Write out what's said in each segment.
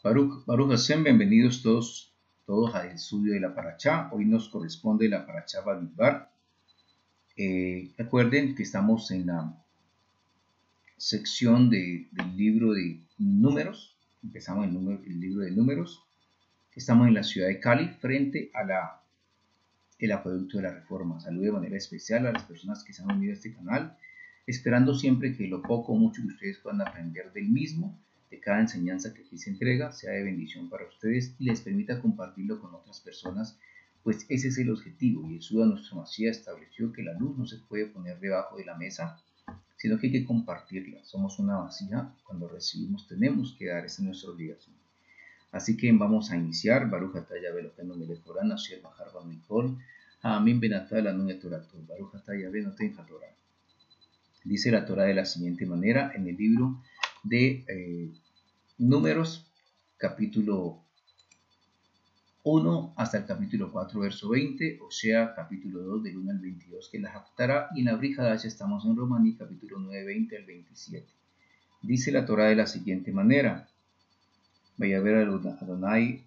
Baruch Hashem, bienvenidos todos al estudio de la Parashá. Hoy nos corresponde la Parashá Bamidbar. Recuerden que estamos en la sección del libro de Números. Empezamos el libro de Números. Estamos en la ciudad de Cali, frente a el acueducto de la Reforma. Saludo de manera especial a las personas que se han unido a este canal, esperando siempre que lo poco o mucho que ustedes puedan aprender del mismo, de cada enseñanza que aquí se entrega, sea de bendición para ustedes y les permita compartirlo con otras personas, pues ese es el objetivo. Y Yeshua, nuestro Mashiach, estableció que la luz no se puede poner debajo de la mesa, sino que hay que compartirla. Somos una vasija, cuando recibimos tenemos que dar, esa es nuestra obligación. Así que vamos a iniciar. Baruch atah Yahvé Eloheinu melech haolam asher bahar bamikol ha'amim ben atah lanu et torato. Baruch atah Yahvé noten haTorah. Dice la Torah de la siguiente manera en el libro de Números, capítulo 1 hasta el capítulo 4, verso 20, o sea, capítulo 2 del 1 al 22, que es la Haftará, y en la Brit Hadash estamos en Romaní, capítulo 9, 20 al 27. Dice la Torah de la siguiente manera: vaya a ver a Adonai,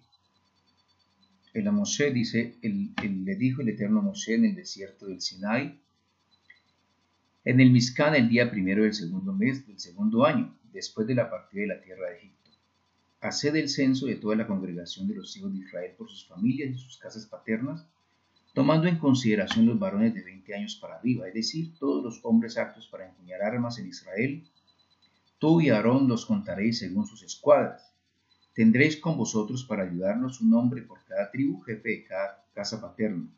el a Moshe, dice, le dijo el eterno Moshe en el desierto del Sinai, en el Mizcán, el día primero del segundo mes del segundo año, después de la partida de la tierra de Egipto. Haced el censo de toda la congregación de los hijos de Israel por sus familias y sus casas paternas, tomando en consideración los varones de 20 años para arriba, es decir, todos los hombres aptos para empuñar armas en Israel. Tú y Aarón los contaréis según sus escuadras. Tendréis con vosotros para ayudarnos un hombre por cada tribu, jefe de cada casa paterna.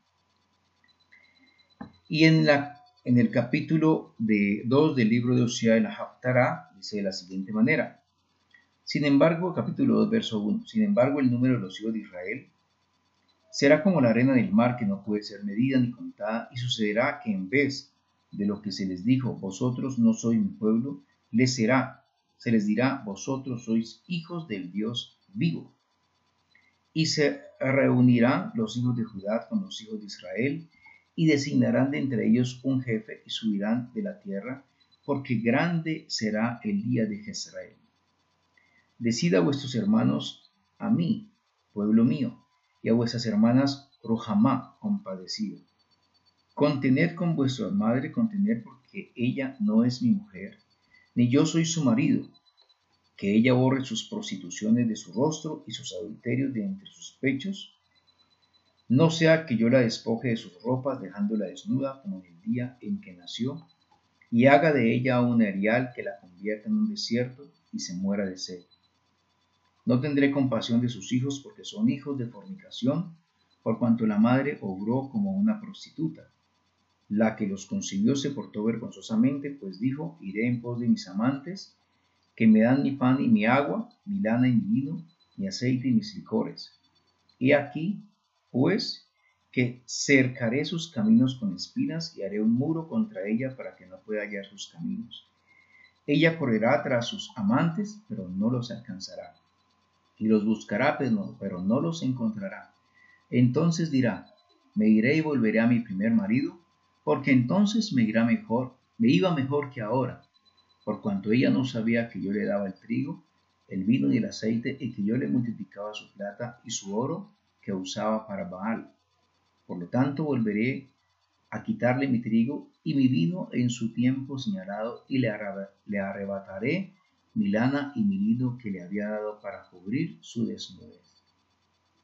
Y en el capítulo 2 del libro de Osea, en la Haftará, dice de la siguiente manera: sin embargo, capítulo 2, verso 1, sin embargo el número de los hijos de Israel será como la arena del mar, que no puede ser medida ni contada, y sucederá que en vez de lo que se les dijo, vosotros no sois mi pueblo, se les dirá, vosotros sois hijos del Dios vivo. Y se reunirán los hijos de Judá con los hijos de Israel, y designarán de entre ellos un jefe, y subirán de la tierra, porque grande será el día de Jezreel. Decid a vuestros hermanos, a mí, pueblo mío, y a vuestras hermanas, Rohamá, compadecido. Contened con vuestra madre, contened, porque ella no es mi mujer, ni yo soy su marido, que ella borre sus prostituciones de su rostro y sus adulterios de entre sus pechos, no sea que yo la despoje de sus ropas, dejándola desnuda como en el día en que nació, y haga de ella un erial que la convierta en un desierto y se muera de sed. No tendré compasión de sus hijos, porque son hijos de fornicación, por cuanto la madre obró como una prostituta. La que los concibió se portó vergonzosamente, pues dijo, iré en pos de mis amantes, que me dan mi pan y mi agua, mi lana y mi vino, mi aceite y mis licores. He aquí, pues, que cercaré sus caminos con espinas y haré un muro contra ella para que no pueda hallar sus caminos. Ella correrá tras sus amantes, pero no los alcanzará. Y los buscará, pero no los encontrará. Entonces dirá, me iré y volveré a mi primer marido, porque entonces me iba mejor que ahora, por cuanto ella no sabía que yo le daba el trigo, el vino y el aceite, y que yo le multiplicaba su plata y su oro que usaba para Baal. Por lo tanto volveré a quitarle mi trigo y mi vino en su tiempo señalado, y le arrebataré mi lana y mi lino que le había dado para cubrir su desnudez.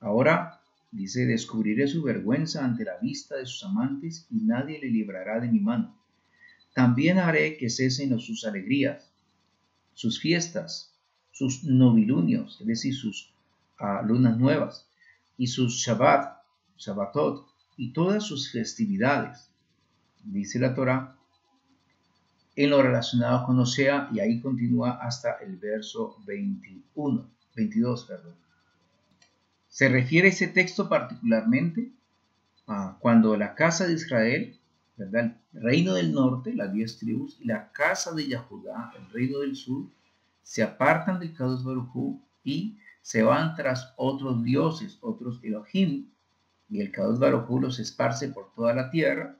Ahora, dice, descubriré su vergüenza ante la vista de sus amantes, y nadie le librará de mi mano. También haré que cesen sus alegrías, sus fiestas, sus novilunios, es decir, sus lunas nuevas, y sus Shabbatot, y todas sus festividades, dice la Torah, en lo relacionado con Osea, y ahí continúa hasta el verso 22. Se refiere ese texto particularmente a cuando la casa de Israel, ¿verdad?, el reino del norte, las 10 tribus, y la casa de Yahudá, el reino del sur, se apartan del Kadosh Baruj Hu y se van tras otros dioses, otros Elohim, y el Kadosh Baruj Hu los esparce por toda la tierra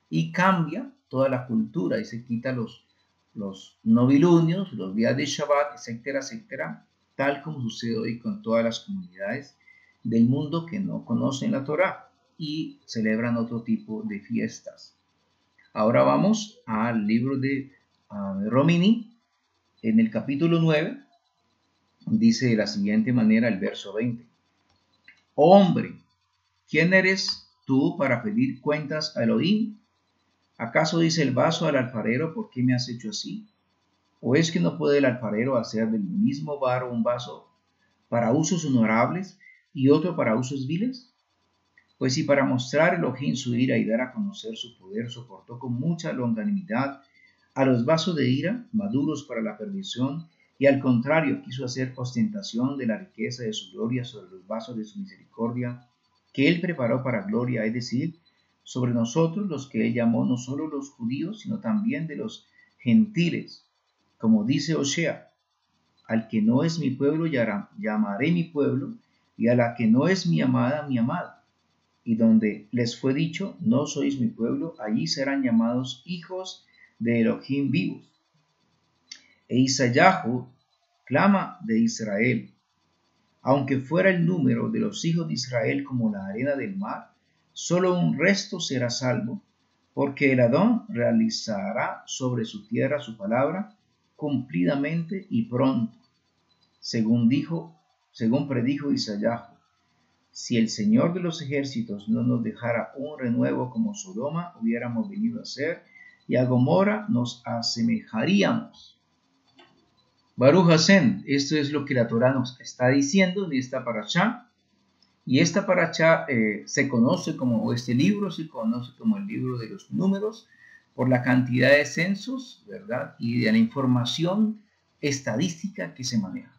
y cambia toda la cultura y se quita los novilunios, los días de Shabbat, etcétera, etcétera, tal como sucede hoy con todas las comunidades del mundo que no conocen la Torá y celebran otro tipo de fiestas. Ahora vamos al libro de Romini, en el capítulo 9, dice de la siguiente manera el verso 20. Hombre, ¿quién eres tú para pedir cuentas a Elohim? ¿Acaso dice el vaso al alfarero, ¿por qué me has hecho así? ¿O es que no puede el alfarero hacer del mismo barro un vaso para usos honorables y otro para usos viles? Pues si para mostrar Elohim su ira y dar a conocer su poder soportó con mucha longanimidad a los vasos de ira, maduros para la perdición, y al contrario quiso hacer ostentación de la riqueza de su gloria sobre los vasos de su misericordia, que él preparó para gloria, es decir, sobre nosotros los que él llamó no solo los judíos, sino también de los gentiles, como dice Osea, al que no es mi pueblo llamaré mi pueblo, y a la que no es mi amada, y donde les fue dicho, no sois mi pueblo, allí serán llamados hijos de Elohim vivos. E Isayahu clama de Israel, aunque fuera el número de los hijos de Israel como la arena del mar, solo un resto será salvo, porque el Adón realizará sobre su tierra su palabra cumplidamente y pronto, según predijo Isayahu. Si el Señor de los ejércitos no nos dejara un renuevo como Sodoma, hubiéramos venido a ser, y a Gomorra nos asemejaríamos. Baruch Hashem, esto es lo que la Torah nos está diciendo en esta parashá, y esta parashá se conoce como, este libro se conoce como el libro de los números, por la cantidad de censos, ¿verdad? Y de la información estadística que se maneja.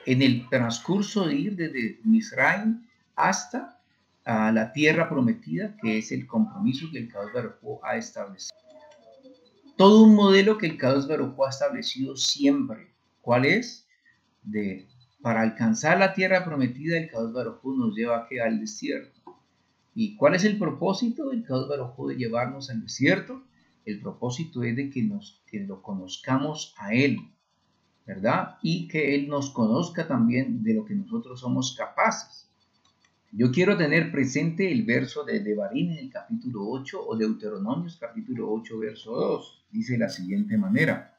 En el transcurso de ir desde Misraim hasta la tierra prometida, que es el compromiso que el Kadosh Baruj Hu ha establecido. Todo un modelo que el Kadosh Baruj Hu ha establecido siempre. ¿Cuál es? Para alcanzar la tierra prometida, el Kadosh Baruj Hu nos lleva al desierto. ¿Y cuál es el propósito del Kadosh Baruj Hu de llevarnos al desierto? El propósito es de que lo conozcamos a Él, ¿verdad? Y que Él nos conozca también de lo que nosotros somos capaces. Yo quiero tener presente el verso de Devarim en el capítulo 8 o Deuteronomios capítulo 8 verso 2. Dice de la siguiente manera: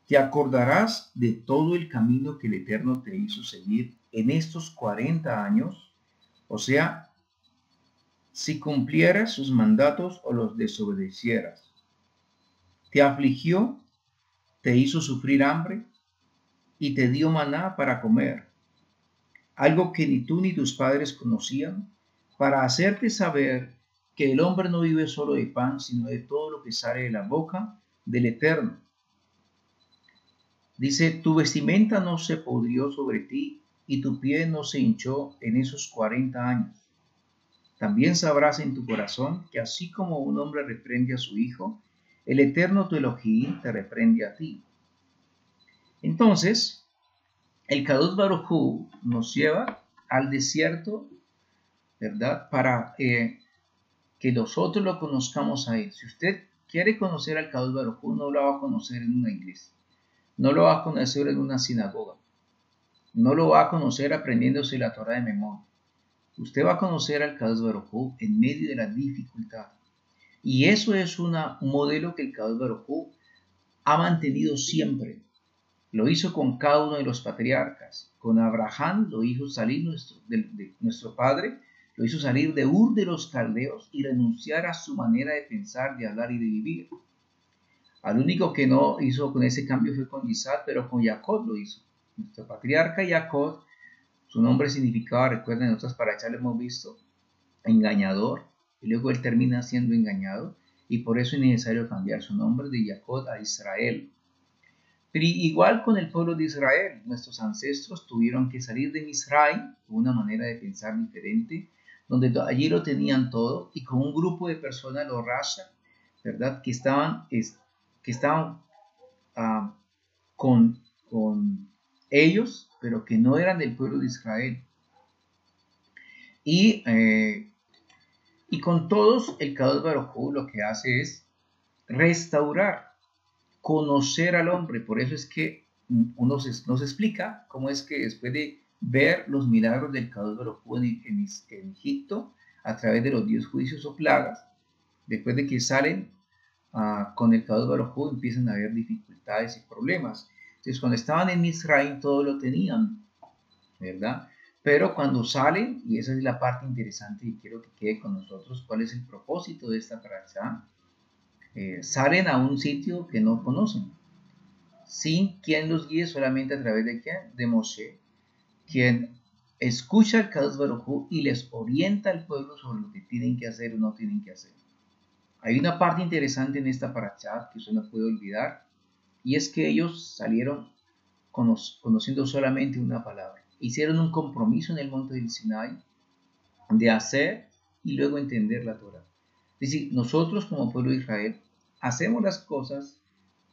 te acordarás de todo el camino que el Eterno te hizo seguir en estos 40 años, o sea, si cumplieras sus mandatos o los desobedecieras. Te afligió, te hizo sufrir hambre y te dio maná para comer, algo que ni tú ni tus padres conocían, para hacerte saber que el hombre no vive solo de pan, sino de todo lo que sale de la boca del Eterno. Dice, tu vestimenta no se podrió sobre ti y tu pie no se hinchó en esos 40 años. También sabrás en tu corazón que así como un hombre reprende a su hijo, el Eterno tu Elohim te reprende a ti. Entonces, el Kadosh Baruj Hu nos lleva al desierto, ¿verdad? Para que nosotros lo conozcamos a Él. Si usted quiere conocer al Kadosh Baruj Hu, no lo va a conocer en una iglesia, no lo va a conocer en una sinagoga, no lo va a conocer aprendiéndose la Torah de memoria. Usted va a conocer al Kadosh Baruj Hu en medio de la dificultad. Y eso es un modelo que el Kadosh Baruj Hu ha mantenido siempre. Lo hizo con cada uno de los patriarcas. Con Abraham lo hizo salir nuestro padre, lo hizo salir de Ur de los Caldeos y renunciar a su manera de pensar, de hablar y de vivir. Al único que no hizo con ese cambio fue con Isaac, pero con Jacob lo hizo. Nuestro patriarca Jacob, su nombre significaba, recuerden, en otras parashas lo hemos visto, engañador, y luego él termina siendo engañado, y por eso es necesario cambiar su nombre de Jacob a Israel. Pero igual con el pueblo de Israel, nuestros ancestros tuvieron que salir de Misraim con una manera de pensar diferente, donde allí lo tenían todo, y con un grupo de personas, los Rasha, ¿verdad?, que estaban con ellos, pero que no eran del pueblo de Israel. Y con todos, el Kadosh Baruj Hu lo que hace es restaurar, conocer al hombre. Por eso es que nos explica cómo es que después de ver los milagros del Kadosh Baruj Hu en Egipto, a través de los 10 juicios o plagas, después de que salen con el Kadosh Baruj Hu, empiezan a haber dificultades y problemas. Entonces, cuando estaban en Israel, todo lo tenían, ¿verdad? Pero cuando salen, y esa es la parte interesante y quiero que quede con nosotros, ¿cuál es el propósito de esta parashá? Salen a un sitio que no conocen, sin quien los guíe, solamente a través de quién, de Moshe, quien escucha al Kadosh Baruj Hu y les orienta al pueblo sobre lo que tienen que hacer o no tienen que hacer. Hay una parte interesante en esta parashá que usted no puede olvidar, y es que ellos salieron conociendo solamente una palabra. Hicieron un compromiso en el monte del Sinai de hacer y luego entender la Torah. Es decir, nosotros como pueblo de Israel hacemos las cosas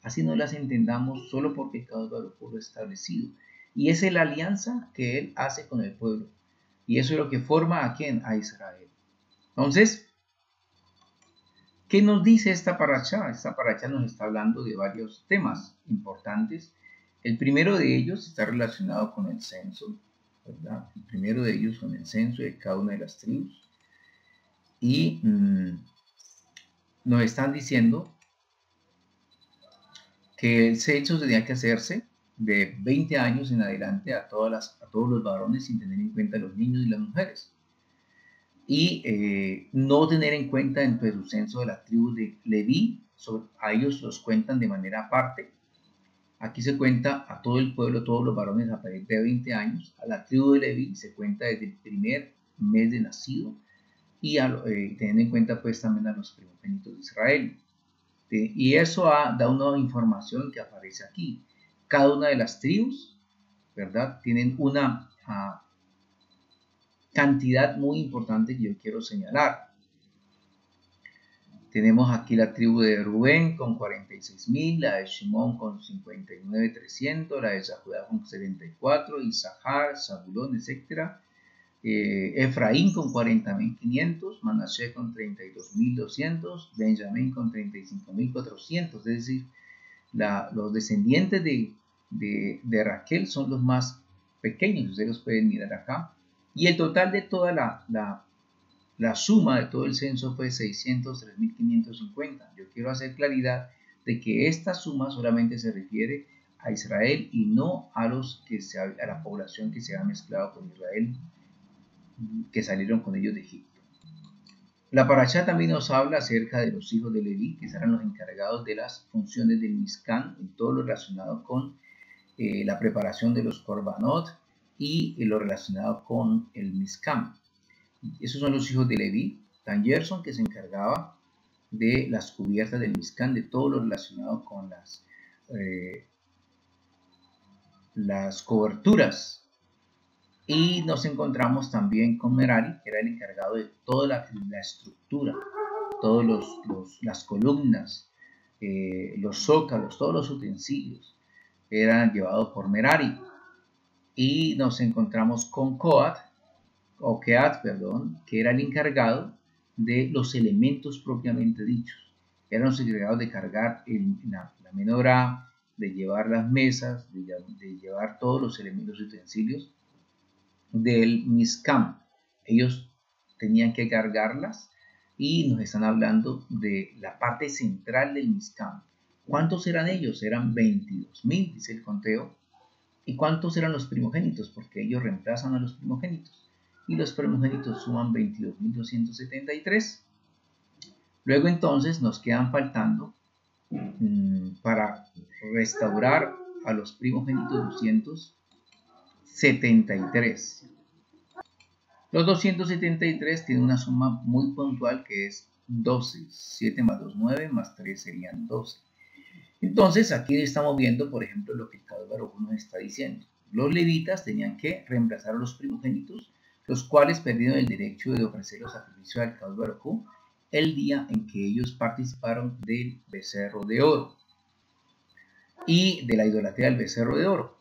así no las entendamos solo porque Kadosh Baruj Hu lo ha establecido. Y esa es la alianza que él hace con el pueblo. Y eso es lo que forma a quién, a Israel. Entonces, ¿qué nos dice esta parashá? Esta parashá nos está hablando de varios temas importantes. El primero de ellos está relacionado con el censo, ¿verdad? El primero de ellos con el censo de cada una de las tribus. Y nos están diciendo que el censo tenía que hacerse de 20 años en adelante a todos los varones sin tener en cuenta a los niños y las mujeres. Y no tener en cuenta dentro de su censo de la tribu de Leví, a ellos los cuentan de manera aparte. Aquí se cuenta a todo el pueblo, todos los varones a partir de 20 años. A la tribu de Leví se cuenta desde el primer mes de nacido y teniendo en cuenta pues también a los primogénitos de Israel. Y eso da una información que aparece aquí. Cada una de las tribus, ¿verdad? Tienen una cantidad muy importante que yo quiero señalar. Tenemos aquí la tribu de Rubén con 46.000, la de Shimón con 59.300, la de Judá con 74, Isahar, Zabulón, etc. Efraín con 40.500, Manasés con 32.200, Benjamín con 35.400, es decir, los descendientes de Raquel son los más pequeños, ustedes los pueden mirar acá, y el total de toda la suma de todo el censo fue 603.550. Yo quiero hacer claridad de que esta suma solamente se refiere a Israel y no a la población que se ha mezclado con Israel, que salieron con ellos de Egipto. La parashá también nos habla acerca de los hijos de Leví, que serán los encargados de las funciones del Mishkan, en todo lo relacionado con la preparación de los korbanot y lo relacionado con el Mishkan. Esos son los hijos de Leví. Dan Gerson, que se encargaba de las cubiertas del Mishkan, de todo lo relacionado con las coberturas. Y nos encontramos también con Merari, que era el encargado de toda la estructura, todas las columnas, los zócalos, todos los utensilios eran llevados por Merari. Y nos encontramos con Keat, que era el encargado de los elementos propiamente dichos. Eran los encargados de cargar la menorá, de llevar las mesas, de llevar todos los elementos y utensilios del Mishkan. Ellos tenían que cargarlas y nos están hablando de la parte central del Mishkan. ¿Cuántos eran ellos? Eran 22.000, dice el conteo. ¿Y cuántos eran los primogénitos? Porque ellos reemplazan a los primogénitos. Y los primogénitos suman 22.273. Luego entonces nos quedan faltando para restaurar a los primogénitos 273. Los 273 tienen una suma muy puntual que es 12. 7 más 2, 9, más 3 serían 12. Entonces aquí estamos viendo, por ejemplo, lo que el Kadosh Baruj Hu nos está diciendo. Los levitas tenían que reemplazar a los primogénitos, los cuales perdieron el derecho de ofrecer los sacrificios al Kadosh Baruj Hu el día en que ellos participaron del becerro de oro y de la idolatría del becerro de oro.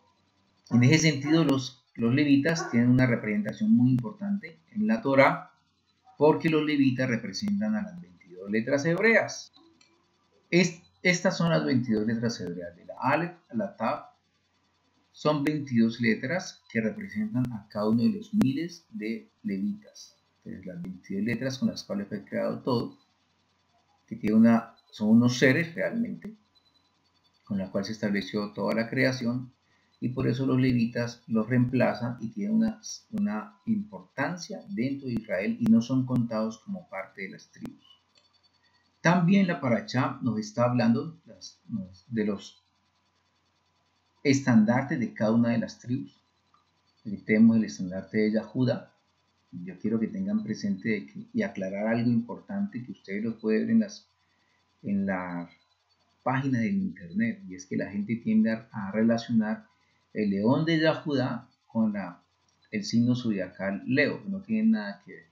En ese sentido, los levitas tienen una representación muy importante en la Torah, porque los levitas representan a las 22 letras hebreas. Estas son las 22 letras hebreas, de la Aleph a la Tav, Son 22 letras que representan a cada uno de los miles de levitas. Entonces, las 22 letras con las cuales fue creado todo, que tiene son unos seres realmente, con la cual se estableció toda la creación, y por eso los levitas los reemplazan y tienen una importancia dentro de Israel y no son contados como parte de las tribus. También la Parashá nos está hablando de los estandartes de cada una de las tribus. Aquí tenemos el estandarte de Judá. Yo quiero que tengan presente y aclarar algo importante que ustedes lo pueden ver en la página de internet, y es que la gente tiende a relacionar el león de Judá con el signo zodiacal Leo, que no tiene nada que ver.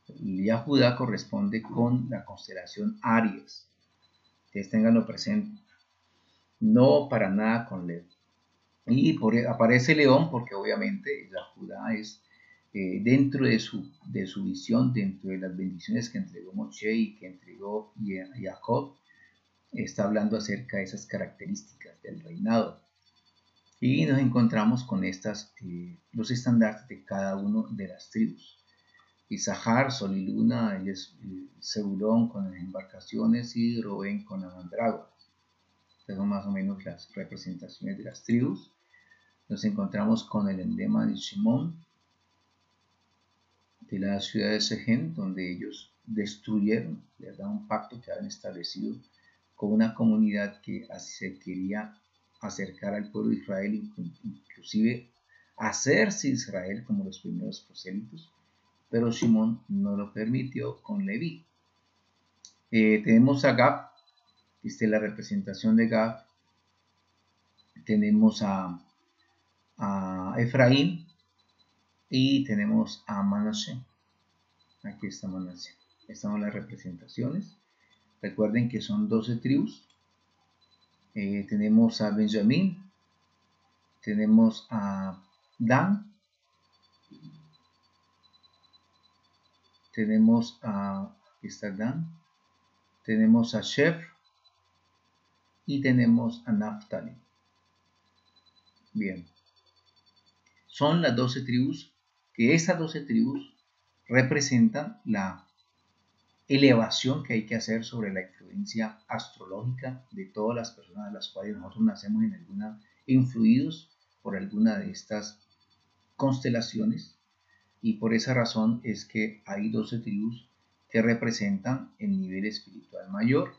El Judá corresponde con la constelación Aries. Ustedes tenganlo presente. No para nada con Leo. Y aparece león porque obviamente Judá es dentro de su visión, dentro de las bendiciones que entregó Moshe y que entregó Jacob, está hablando acerca de esas características del reinado. Y nos encontramos con los estandartes de cada uno de las tribus. Isahar, Sol y Luna, Zebulón con las embarcaciones y Rubén con la mandrágora. Estas son más o menos las representaciones de las tribus. Nos encontramos con el emblema de Shimón, de la ciudad de Sehen, donde ellos destruyeron, ¿verdad?, un pacto que habían establecido con una comunidad que se quería acercar al pueblo de Israel, inclusive hacerse Israel como los primeros prosélitos, pero Shimón no lo permitió con Leví. Tenemos a Gad, esta es la representación de Gad. Tenemos a Efraín y tenemos a Manasé. Aquí está Manasé. Estas son las representaciones. Recuerden que son 12 tribus. Tenemos a Benjamín, tenemos a Dan, tenemos aquí está Dan, tenemos a Shef y tenemos a Naftali. Bien, son las 12 tribus, que esas 12 tribus representan la elevación que hay que hacer sobre la influencia astrológica de todas las personas a las cuales nosotros nacemos influidos por alguna de estas constelaciones, y por esa razón es que hay 12 tribus que representan el nivel espiritual mayor,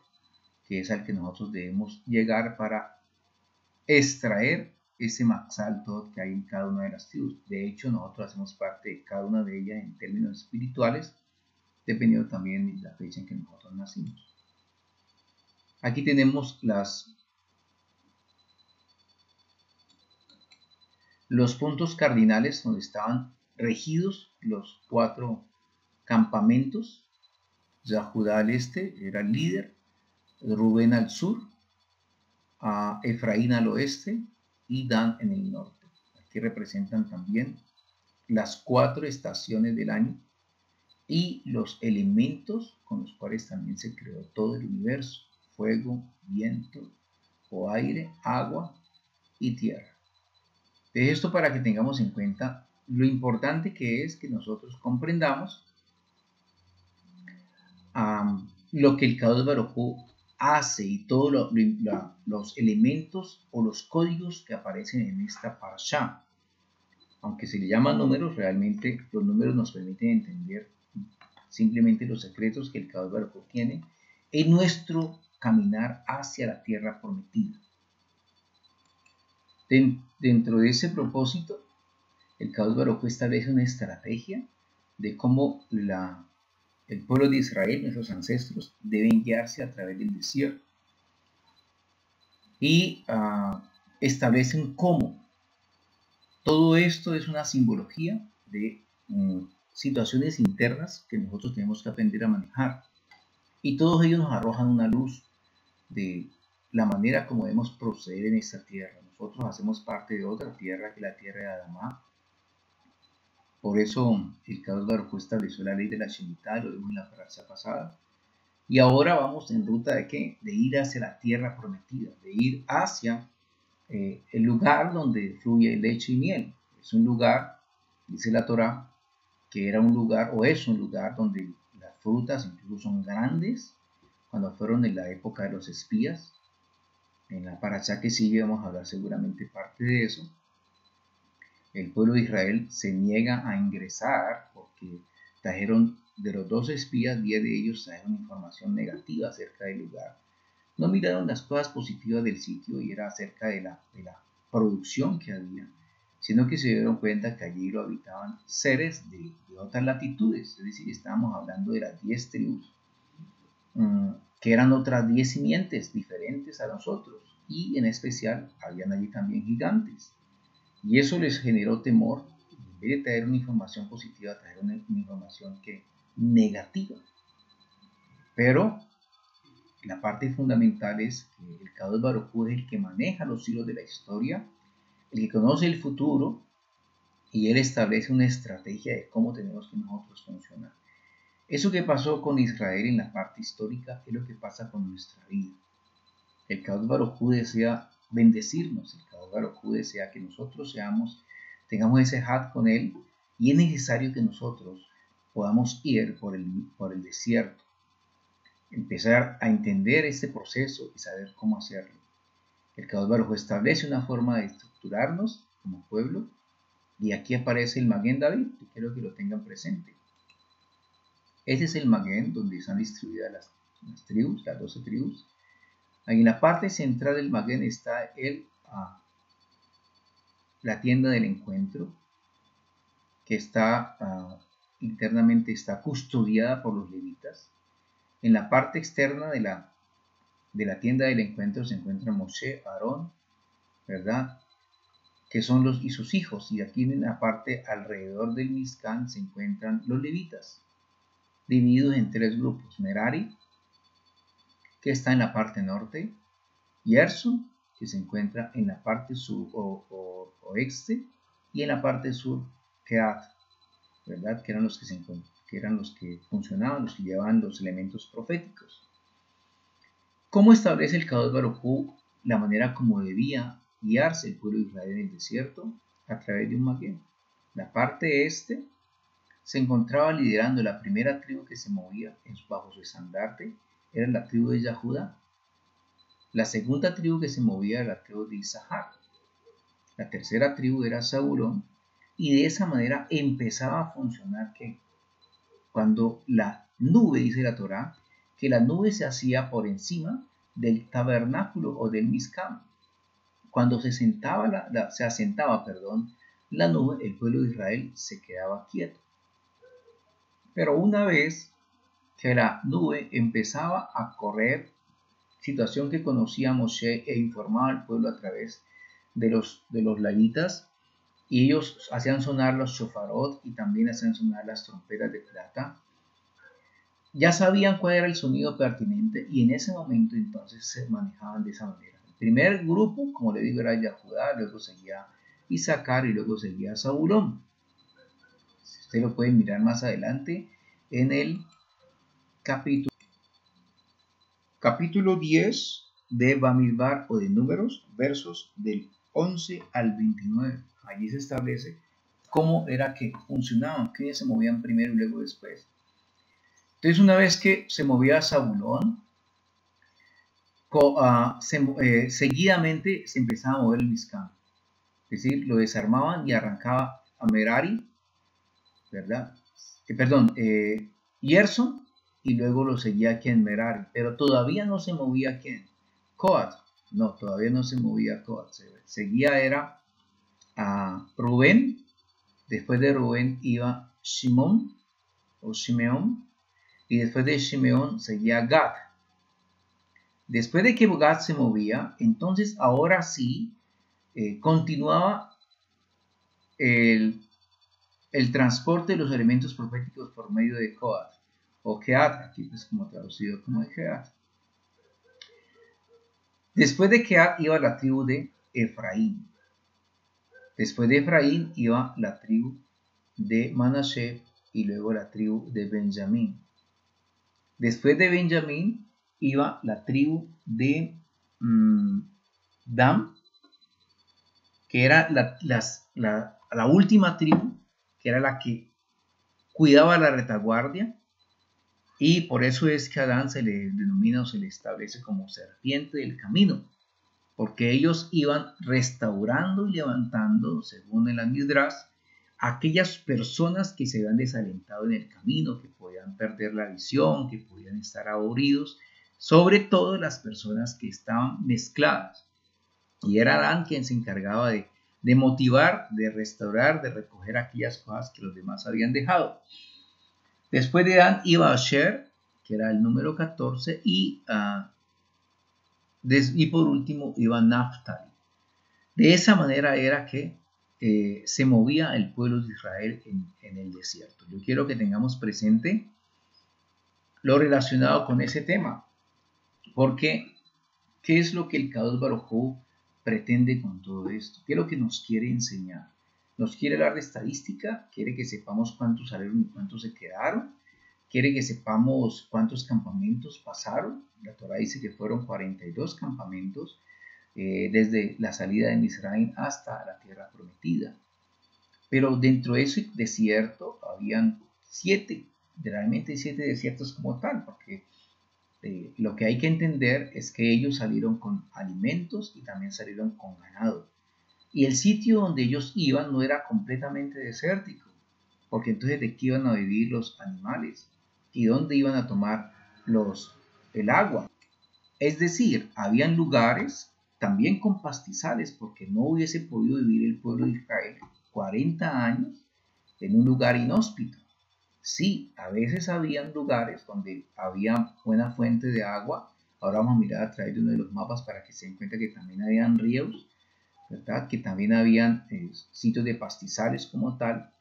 que es al que nosotros debemos llegar para extraer ese Matzal-Tov que hay en cada una de las tribus. De hecho, nosotros hacemos parte de cada una de ellas en términos espirituales, dependiendo también de la fecha en que nosotros nacimos. Aquí tenemos los puntos cardinales donde estaban regidos los 4 campamentos. Judá al este era el líder, Rubén al sur, Efraín al oeste y Dan en el norte. Aquí representan también las 4 estaciones del año y los elementos con los cuales también se creó todo el universo: fuego, viento o aire, agua y tierra. De esto, para que tengamos en cuenta lo importante que es que nosotros comprendamos lo que el Kadosh Baruj Hu hace y todos los elementos o los códigos que aparecen en esta parashá. Aunque se le llaman números, realmente los números nos permiten entender simplemente los secretos que el Kadosh Baruj Hu tiene en nuestro caminar hacia la tierra prometida. Dentro de ese propósito, el Kadosh Baruj Hu establece una estrategia de cómo el pueblo de Israel, nuestros ancestros, deben guiarse a través del desierto. Y establecen cómo. Todo esto es una simbología de situaciones internas que nosotros tenemos que aprender a manejar. Y todos ellos nos arrojan una luz de la manera como debemos proceder en esta tierra. Nosotros hacemos parte de otra tierra, que es la tierra de Adamá. Por eso el Kadosh Baruj Hu estableció la ley de la Shemitah, lo vimos en la frase pasada. Y ahora vamos en ruta de ¿qué? De ir hacia la tierra prometida, de ir hacia el lugar donde fluye leche y miel. Es un lugar, dice la Torá, que era un lugar o es un lugar donde las frutas incluso son grandes. Cuando fueron en la época de los espías, en la paracha que sigue vamos a hablar seguramente parte de eso. El pueblo de Israel se niega a ingresar porque trajeron de los 12 espías, 10 de ellos trajeron información negativa acerca del lugar. No miraron las cosas positivas del sitio y era acerca de la producción que había, sino que se dieron cuenta que allí lo habitaban seres de otras latitudes, es decir, estábamos hablando de las 10 tribus, que eran otras 10 simientes diferentes a nosotros, y en especial habían allí también gigantes, y eso les generó temor. En vez de traer una información positiva, trajeron una información negativa. Pero la parte fundamental es que el Kadosh Baruj Hu es el que maneja los hilos de la historia, el que conoce el futuro, y él establece una estrategia de cómo tenemos que nosotros funcionar. Eso que pasó con Israel en la parte histórica es lo que pasa con nuestra vida. El Kadosh Baruj Hu desea bendecirnos, el Kadosh Baruj Hu desea que nosotros tengamos ese hat con él, y es necesario que nosotros podamos ir por el desierto, empezar a entender este proceso y saber cómo hacerlo. El Kadosh Baruj Hu establece una forma de estructurarnos como pueblo, y aquí aparece el Maguen David, que quiero que lo tengan presente. Este es el Maguen donde están distribuidas las tribus, las 12 tribus. Ahí en la parte central del Maguen está la tienda del encuentro, que internamente está custodiada por los levitas. En la parte externa de la tienda del encuentro se encuentran Moshe, Aarón, ¿verdad? Que son y sus hijos, y aquí en la parte alrededor del Mizcán se encuentran los levitas, divididos en 3 grupos: Merari, que está en la parte norte, Gerson, que se encuentra en la parte sur oeste, y en la parte sur, Kehat, ¿verdad? Que eran los que funcionaban, los que llevaban los elementos proféticos. ¿Cómo establece el Kadosh Baruj Hu la manera como debía guiarse el pueblo de Israel en el desierto? A través de un Maguen. La parte este se encontraba liderando la primera tribu que se movía bajo su estandarte, era la tribu de Yahudá. La segunda tribu que se movía era la tribu de Isahar. La tercera tribu era Zabulón, y de esa manera empezaba a funcionar que cuando la nube, dice la Torá, que la nube se hacía por encima del tabernáculo o del Mizcán. Cuando se asentaba la nube, el pueblo de Israel se quedaba quieto. Pero una vez que la nube empezaba a correr, situación que conocía Moshe e informaba al pueblo a través de los levitas, y ellos hacían sonar los shofarot y también hacían sonar las trompetas de plata, ya sabían cuál era el sonido pertinente, y en ese momento entonces se manejaban de esa manera. El primer grupo, como le digo, era Yahudá, luego seguía Isaacar y luego seguía Zabulón. Usted lo puede mirar más adelante en el capítulo 10 de Bamidbar o de Números, versos del 11 al 29. Allí se establece cómo era que funcionaban, quiénes se movían primero y luego después. Entonces, una vez que se movía Zabulón, seguidamente se empezaba a mover el Mizcán. Es decir, lo desarmaban y arrancaba a Merari, ¿verdad? Gerson, y luego lo seguía aquí en Merari, pero todavía no se movía aquí Coat. No, todavía no se movía Coat. Seguía era a Rubén. Después de Rubén iba Shimón o Shimeón, y después de Shimeón seguía Gad. Después de que Gad se movía, entonces ahora sí continuaba el transporte de los elementos proféticos por medio de Coat o Keat, aquí pues como traducido como de Keat. Después de Keat iba la tribu de Efraín. Después de Efraín iba la tribu de Manashe y luego la tribu de Benjamín. Después de Benjamín iba la tribu de Dan, que era la última tribu, que era la que cuidaba la retaguardia, y por eso es que a Adán se le denomina o se le establece como serpiente del camino, porque ellos iban restaurando y levantando, según el Midrash, aquellas personas que se habían desalentado en el camino, que podían perder la visión, que podían estar aburridos, sobre todo las personas que estaban mezcladas. Y era Adán quien se encargaba de motivar, de restaurar, de recoger aquellas cosas que los demás habían dejado. Después de Adán iba Asher, que era el número 14, y por último iba Naftali. De esa manera era que se movía el pueblo de Israel en el desierto. Yo quiero que tengamos presente lo relacionado con ese tema, porque ¿qué es lo que el Kadosh Baruj Hu pretende con todo esto? ¿Qué es lo que nos quiere enseñar? ¿Nos quiere hablar de estadística? ¿Quiere que sepamos cuántos salieron y cuántos se quedaron? ¿Quiere que sepamos cuántos campamentos pasaron? La Torah dice que fueron 42 campamentos desde la salida de Misraim hasta la tierra prometida. Pero dentro de ese desierto habían 7, realmente 7 desiertos como tal, porque lo que hay que entender es que ellos salieron con alimentos y también salieron con ganado. Y el sitio donde ellos iban no era completamente desértico, porque entonces ¿de qué iban a vivir los animales? ¿Y dónde iban a tomar el agua? Es decir, habían lugares también con pastizales, porque no hubiese podido vivir el pueblo de Israel 40 años en un lugar inhóspito. Sí, a veces habían lugares donde había buena fuente de agua. Ahora vamos a mirar a través de uno de los mapas para que se den cuenta que también habían ríos, ¿verdad? Que también habían sitios de pastizales como tal.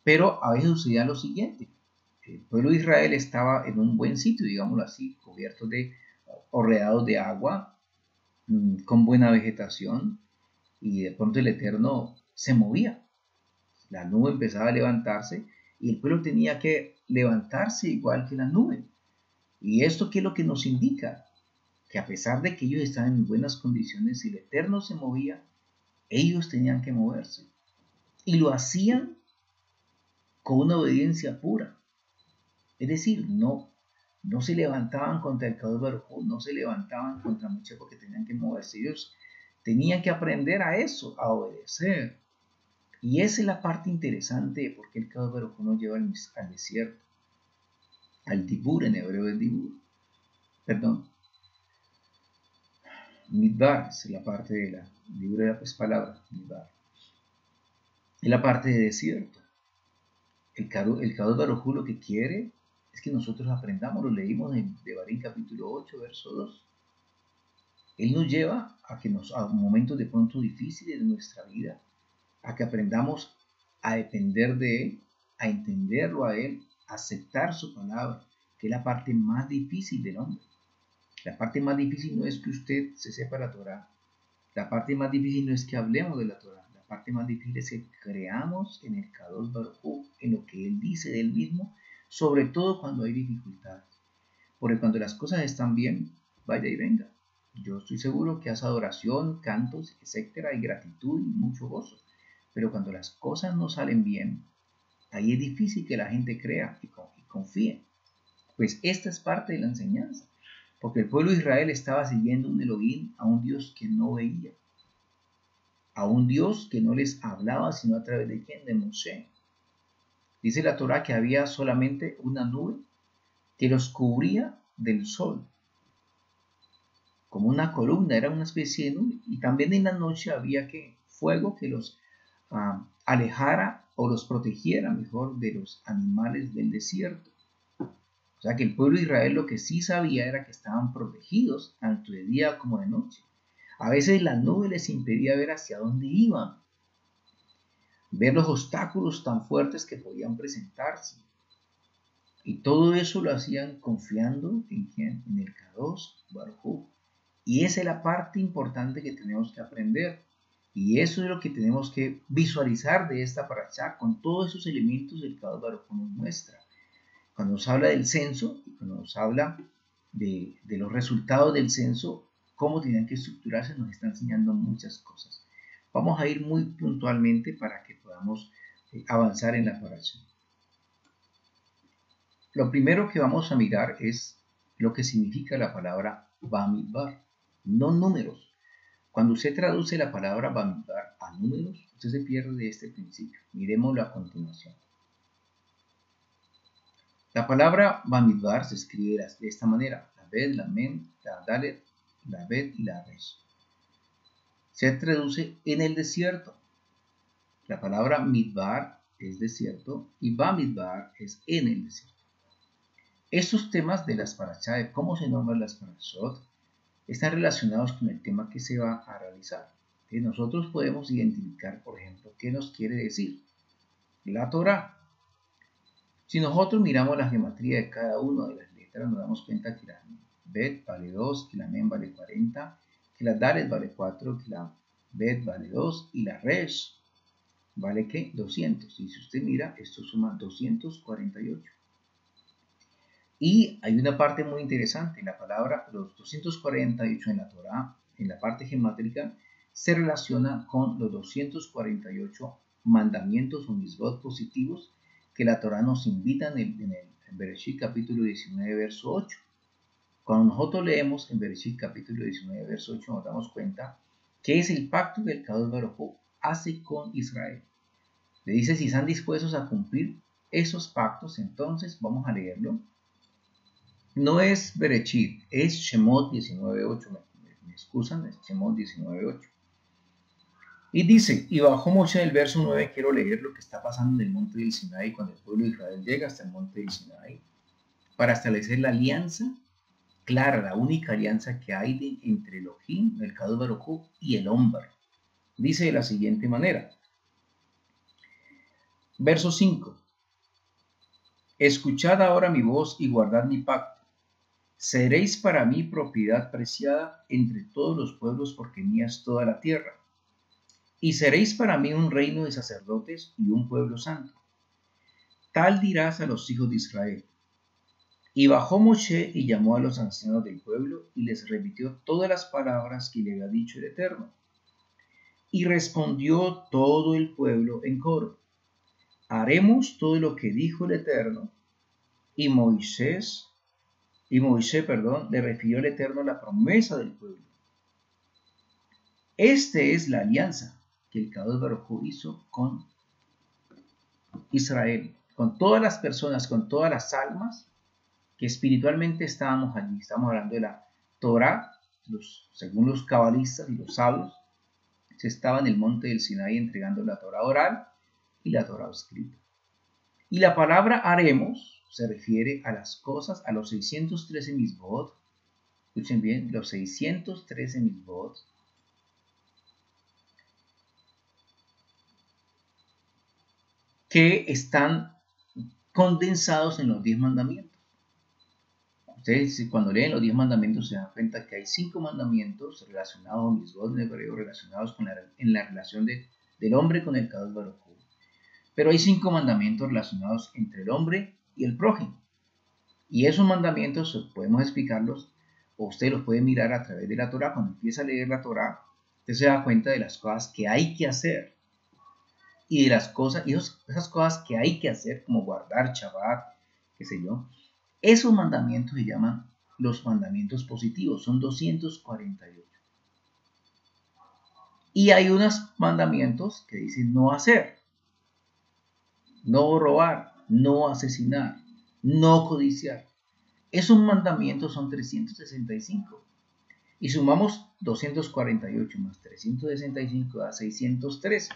Pero a veces sucedía lo siguiente. El pueblo de Israel estaba en un buen sitio, digámoslo así, cubierto o rodeados de agua, con buena vegetación, y de pronto el Eterno se movía. La nube empezaba a levantarse y el pueblo tenía que levantarse igual que la nube. ¿Y esto qué es lo que nos indica? Que a pesar de que ellos estaban en buenas condiciones, si el Eterno se movía, ellos tenían que moverse. Y lo hacían con una obediencia pura. Es decir, no se levantaban contra el Kadosh Baruj Hu, no se levantaban contra muchos porque tenían que moverse. Ellos tenían que aprender a eso, a obedecer. Y esa es la parte interesante de por qué el Kadosh Baruj Hu nos lleva al desierto. Al Dibur, en hebreo es Dibur. Perdón. Midbar es la parte de la Dibur, era pues palabra, Midbar. Es la parte de desierto. El Kadosh Baruj Hu lo que quiere es que nosotros aprendamos, lo leímos en Devarim capítulo 8, verso 2. Él nos lleva a momentos de pronto difíciles de nuestra vida, a que aprendamos a depender de Él, a entenderlo a Él, a aceptar su palabra, que es la parte más difícil del hombre. La parte más difícil no es que usted se sepa la Torah, la parte más difícil no es que hablemos de la Torah, la parte más difícil es que creamos en el Kadosh Baruj Hu, en lo que Él dice de Él mismo, sobre todo cuando hay dificultades. Porque cuando las cosas están bien, vaya y venga. Yo estoy seguro que hace adoración, cantos, etcétera, y gratitud y mucho gozo. Pero cuando las cosas no salen bien, ahí es difícil que la gente crea y confíe. Pues esta es parte de la enseñanza. Porque el pueblo de Israel estaba siguiendo un Elohim, a un Dios que no veía. A un Dios que no les hablaba sino a través de ¿quién? De Moshe. Dice la Torah que había solamente una nube que los cubría del sol, como una columna, era una especie de nube. Y también en la noche había fuego que los alejara o los protegiera mejor de los animales del desierto. O sea que el pueblo de Israel lo que sí sabía era que estaban protegidos tanto de día como de noche. A veces la nube les impedía ver hacia dónde iban, ver los obstáculos tan fuertes que podían presentarse. Y todo eso lo hacían confiando en quién, en el Kadosh Baruj Hu. Y esa es la parte importante que tenemos que aprender. Y eso es lo que tenemos que visualizar de esta parashá con todos esos elementos del Kadosh Baruj Hu nos muestra. Cuando nos habla del censo y cuando nos habla de los resultados del censo, cómo tenían que estructurarse, nos está enseñando muchas cosas. Vamos a ir muy puntualmente para que podamos avanzar en la parasha. Lo primero que vamos a mirar es lo que significa la palabra Bamidbar, no números. Cuando usted traduce la palabra Bamidbar a números, usted se pierde de este principio. Miremoslo a continuación. La palabra Bamidbar se escribe de esta manera: la Bet, la Mem, la Dalet, la Bet y la Resh. Se traduce en el desierto. La palabra Midbar es desierto y Bamidbar es en el desierto. Estos temas de las parashá, de cómo se nombran las parashot, están relacionados con el tema que se va a realizar. Nosotros podemos identificar, por ejemplo, qué nos quiere decir la Torá. Si nosotros miramos la geometría de cada una de las letras, nos damos cuenta que la Bet vale 2, que la Mem vale 40, que la Dalet vale 4, que la Bet vale 2 y la Resh vale ¿qué? 200. Y si usted mira, esto suma 248. Y hay una parte muy interesante, la palabra los 248 en la Torá, en la parte gemátrica, se relaciona con los 248 mandamientos o misbot positivos que la Torá nos invita en Bereshit capítulo 19, verso 8. Cuando nosotros leemos en Bereshit capítulo 19, verso 8, nos damos cuenta que es el pacto que el Kadosh Baruj Hu hace con Israel. Le dice si están dispuestos a cumplir esos pactos, entonces vamos a leerlo. No es Bereshit, es Shemot 19.8, me excusan, es Shemot 19.8. Y dice, y bajó Moshe del verso 9, quiero leer lo que está pasando en el monte del Sinaí, cuando el pueblo de Israel llega hasta el monte del Sinaí, para establecer la alianza clara, la única alianza que hay entre Elohim, el Kadosh Baruj Hu, y el hombre. Dice de la siguiente manera, verso 5, escuchad ahora mi voz y guardad mi pacto. Seréis para mí propiedad preciada entre todos los pueblos, porque mía es toda la tierra. Y seréis para mí un reino de sacerdotes y un pueblo santo. Tal dirás a los hijos de Israel. Y bajó Moshe y llamó a los ancianos del pueblo y les repitió todas las palabras que le había dicho el Eterno. Y respondió todo el pueblo en coro: haremos todo lo que dijo el Eterno. Y Moisés, le refirió al Eterno la promesa del pueblo. Esta es la alianza que el Kadosh Baruj Hu hizo con Israel, con todas las personas, con todas las almas que espiritualmente estábamos allí. Estamos hablando de la Torá, según los cabalistas y los sabios, se estaba en el monte del Sinaí entregando la Torá oral y la Torá escrita. Y la palabra haremos se refiere a las cosas, a los 613 misbot. Escuchen bien, los 613 misbot que están condensados en los 10 mandamientos. Ustedes cuando leen los 10 mandamientos se dan cuenta que hay 5 mandamientos relacionados, misbot en hebreo, relacionados en la relación del hombre con el Kadosh Baruj Hu. Pero hay 5 mandamientos relacionados entre el hombre y el prójimo. Y esos mandamientos podemos explicarlos, o usted los puede mirar a través de la Torá. Cuando empieza a leer la Torá, usted se da cuenta de las cosas que hay que hacer. Y de las cosas, y esas cosas que hay que hacer, como guardar Shabbat, qué sé yo, esos mandamientos se llaman los mandamientos positivos, son 248. Y hay unos mandamientos que dicen no hacer, no robar, no asesinar, no codiciar. Esos mandamientos son 365. Y sumamos 248 más 365 da 613.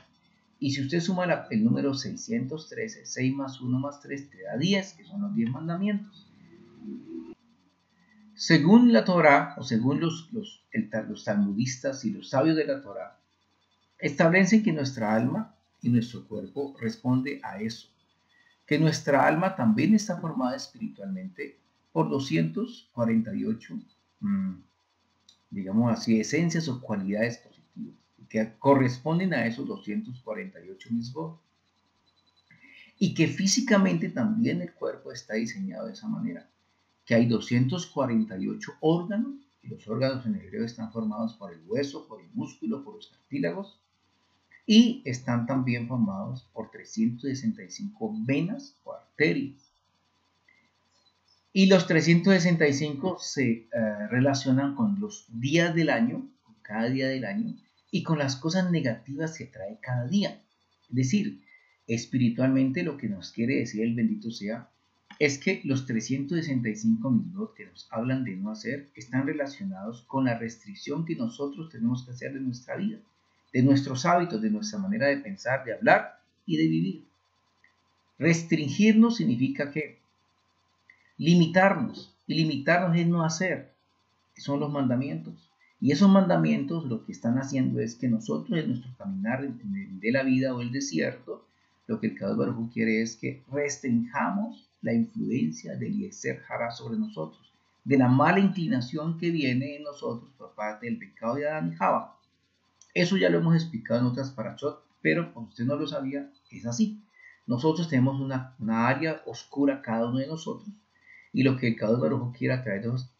Y si usted suma el número 613, 6 más 1 más 3 te da 10, que son los 10 mandamientos. Según la Torá, o según los talmudistas y los sabios de la Torá, establecen que nuestra alma y nuestro cuerpo responde a eso. Que nuestra alma también está formada espiritualmente por 248, digamos así, esencias o cualidades positivas, que corresponden a esos 248 misbot. Y que físicamente también el cuerpo está diseñado de esa manera, que hay 248 órganos, y los órganos en hebreo están formados por el hueso, por el músculo, por los cartílagos, y están también formados por 365 venas o arterias. Y los 365 se relacionan con los días del año, con cada día del año, y con las cosas negativas que trae cada día. Es decir, espiritualmente lo que nos quiere decir el bendito sea, es que los 365 mitzvot que nos hablan de no hacer están relacionados con la restricción que nosotros tenemos que hacer de nuestra vida, de nuestros hábitos, de nuestra manera de pensar, de hablar y de vivir. Restringirnos significa que limitarnos, y limitarnos es no hacer, son los mandamientos. Y esos mandamientos lo que están haciendo es que nosotros en nuestro caminar de la vida o el desierto, lo que el Kadosh Baruj Hu quiere es que restringamos la influencia del Yetzer Hara sobre nosotros, de la mala inclinación que viene en nosotros por parte del pecado de Adán y Java. Eso ya lo hemos explicado en otras parashot, pero como usted no lo sabía, es así. Nosotros tenemos una área oscura cada uno de nosotros, y lo que el Kadosh Baruj Hu quiere a través de los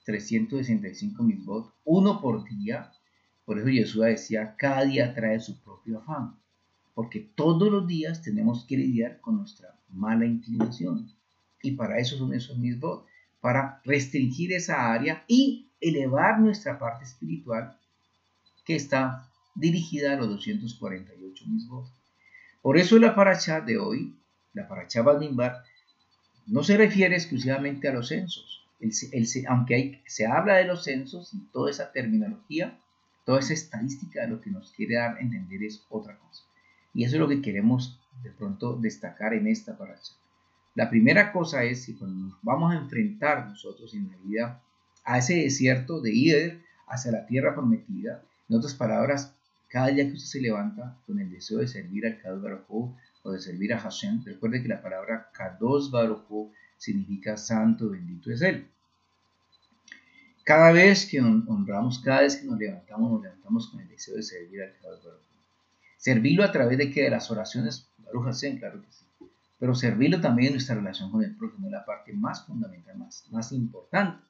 365 mitzvot, uno por día. Por eso Yeshua decía, cada día trae su propio afán, porque todos los días tenemos que lidiar con nuestra mala inclinación, y para eso son esos mitzvot, para restringir esa área y elevar nuestra parte espiritual que está dirigida a los 248 mitzvot. Por eso la parashá de hoy, la parashá Bamidbar, no se refiere exclusivamente a los censos, aunque se habla de los censos y toda esa terminología, toda esa estadística, lo que nos quiere dar a entender es otra cosa. Y eso es lo que queremos de pronto destacar en esta parashá. La primera cosa es que cuando nos vamos a enfrentar nosotros en la vida a ese desierto de ir hacia la tierra prometida, en otras palabras, cada día que usted se levanta con el deseo de servir al Kadosh Baruj Hu o de servir a Hashem, recuerde que la palabra Kadosh Baruj Hu significa santo, bendito es Él. Cada vez que honramos, cada vez que nos levantamos con el deseo de servir al Kadosh Baruj Hu. Servirlo a través de que de las oraciones, Baruch Hashem, claro que sí, pero servirlo también en nuestra relación con el prójimo es la parte más fundamental, más importante.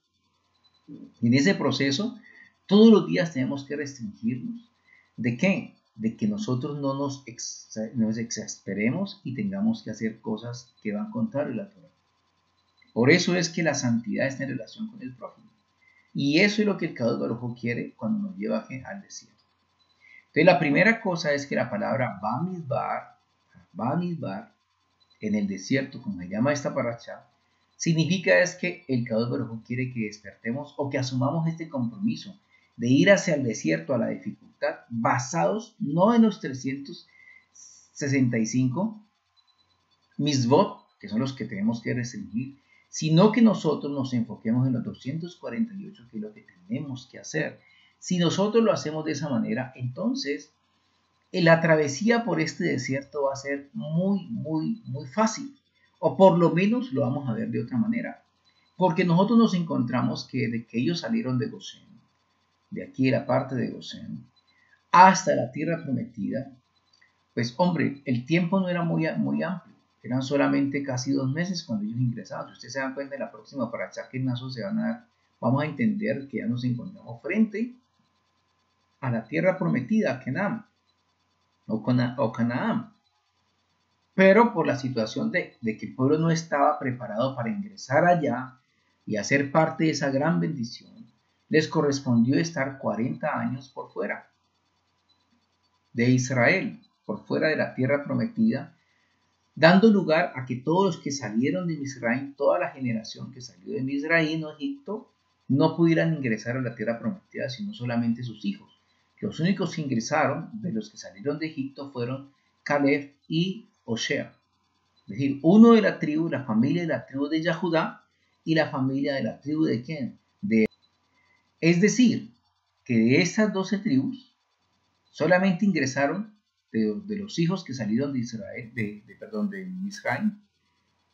Y en ese proceso, todos los días tenemos que restringirnos. ¿De qué? De que nosotros no nos exasperemos y tengamos que hacer cosas que van contrario a la Torah. Por eso es que la santidad está en relación con el prójimo. Y eso es lo que el Kadosh Baruj Hu quiere cuando nos lleva al desierto. Entonces la primera cosa es que la palabra Bamidbar, en el desierto, como se llama esta parashá, significa es que el Kadosh Baruj Hu quiere que despertemos o que asumamos este compromiso de ir hacia el desierto, a la dificultad, basados no en los 365 mitzvot, que son los que tenemos que restringir, sino que nosotros nos enfoquemos en los 248, que es lo que tenemos que hacer. Si nosotros lo hacemos de esa manera, entonces la travesía por este desierto va a ser muy fácil, o por lo menos lo vamos a ver de otra manera, porque nosotros nos encontramos que de que ellos salieron de Gosén, de aquí la parte de Gosén, hasta la tierra prometida, pues hombre, el tiempo no era muy amplio, eran solamente casi 2 meses cuando ellos ingresaban. Si ustedes se dan cuenta, en la próxima parashá que se van a dar, vamos a entender que ya nos encontramos frente a la tierra prometida, Canaán, o Canaán. Pero por la situación de que el pueblo no estaba preparado para ingresar allá y hacer parte de esa gran bendición, les correspondió estar 40 años por fuera de Israel, por fuera de la tierra prometida, dando lugar a que todos los que salieron de Misraim, toda la generación que salió de Misraim o Egipto, no pudieran ingresar a la tierra prometida, sino solamente sus hijos. Los únicos que ingresaron de los que salieron de Egipto fueron Caleb y Osea. Es decir, uno de la tribu, la familia de la tribu de Yahudá y la familia de la tribu de ¿quién? Es decir, que de estas 12 tribus solamente ingresaron de los hijos que salieron de Israel, de Misraim,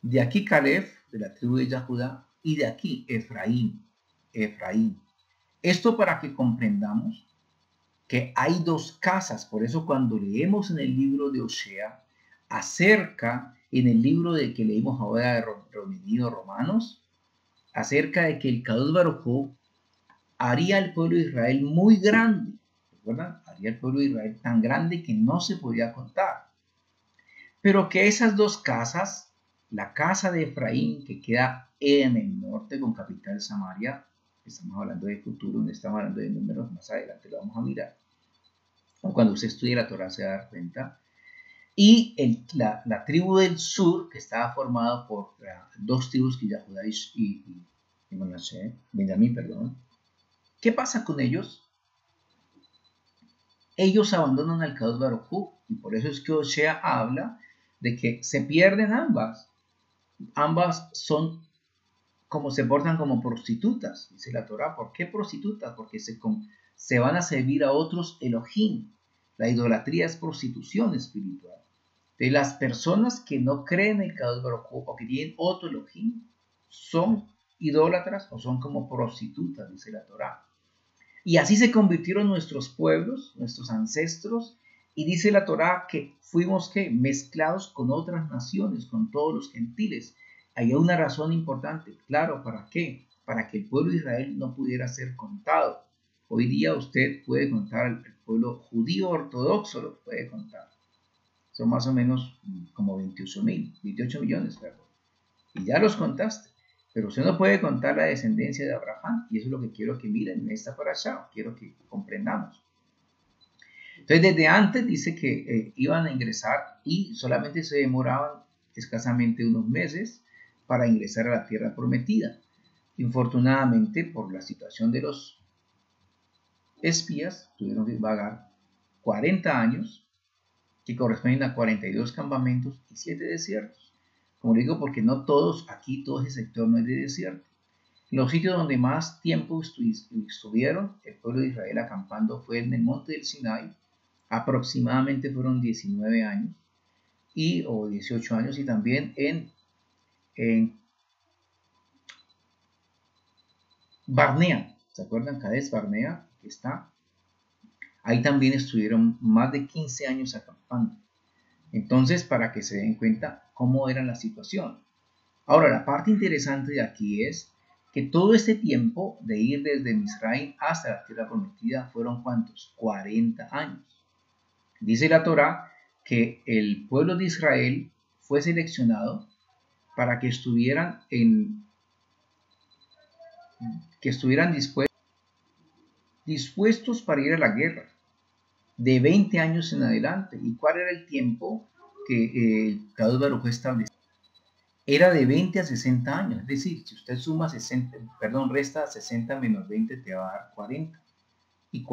de aquí Caleb, de la tribu de Yahudá, y de aquí Efraín. Esto para que comprendamos que hay 2 casas. Por eso cuando leemos en el libro de Osea, acerca, en el libro de que leímos ahora de Romanos, acerca de que el Kadosh Baruj Hu haría al pueblo de Israel muy grande. ¿recuerdan? Haría el pueblo de Israel tan grande que no se podía contar. Pero que esas dos casas, la casa de Efraín, que queda en el norte con capital Samaria, estamos hablando de futuro, no estamos hablando de números, más adelante lo vamos a mirar. O cuando usted estudie la Torá se va a dar cuenta. Y la tribu del sur, que estaba formada por dos tribus, que ya Judá y Manasés, Benjamín, perdón. ¿Qué pasa con ellos? Ellos abandonan al Kadosh Baruj Hu, y por eso es que Osea habla de que se pierden ambas. Ambas son como se portan como prostitutas, dice la Torá. ¿Por qué prostitutas? Porque se van a servir a otros Elohim. La idolatría es prostitución espiritual. De las personas que no creen en el Kadosh Baruj Hu o que tienen otro Elohim, son idólatras o son como prostitutas, dice la Torá. Y así se convirtieron nuestros pueblos, nuestros ancestros, y dice la Torá que fuimos mezclados con otras naciones, con todos los gentiles. Hay una razón importante, claro, ¿para qué? Para que el pueblo de Israel no pudiera ser contado. Hoy día usted puede contar al pueblo judío ortodoxo, lo puede contar. Son más o menos como 28 millones, perdón. Y ya los contaste. Pero usted no puede contar la descendencia de Abraham, y eso es lo que quiero que miren en esta parashá, quiero que comprendamos. Entonces, desde antes dice que iban a ingresar y solamente se demoraban escasamente unos meses para ingresar a la tierra prometida. Infortunadamente, por la situación de los espías, tuvieron que vagar 40 años, que corresponden a 42 campamentos y 7 desiertos. Como le digo, porque no todos, aquí todo ese sector no es de desierto. Los sitios donde más tiempo estuvieron el pueblo de Israel acampando fue en el monte del Sinai, aproximadamente fueron 19 años, o 18 años, y también en Barnea, ¿se acuerdan? Cades Barnea, que está, ahí también estuvieron más de 15 años acampando. Entonces, para que se den cuenta cómo era la situación. Ahora, la parte interesante de aquí es que todo este tiempo de ir desde Misraim hasta la tierra prometida fueron ¿cuántos? 40 años. Dice la Torá que el pueblo de Israel fue seleccionado para que estuvieran dispuestos para ir a la guerra de 20 años en adelante. ¿Y cuál era el tiempo que el Kadosh Baruj Hu estableció? Era de 20 a 60 años, es decir, si usted resta 60 menos 20 te va a dar 40. Y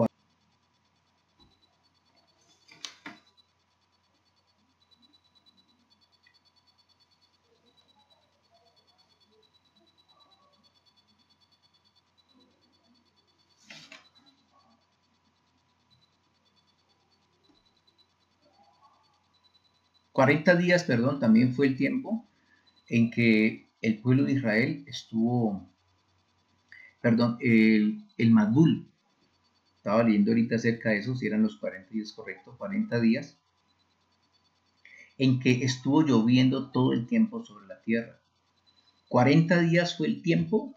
40 días, perdón, también fue el tiempo en que el pueblo de Israel estuvo, el Madbul, estaba leyendo ahorita acerca de eso, si eran los 40 días, correcto, 40 días, en que estuvo lloviendo todo el tiempo sobre la tierra. 40 días fue el tiempo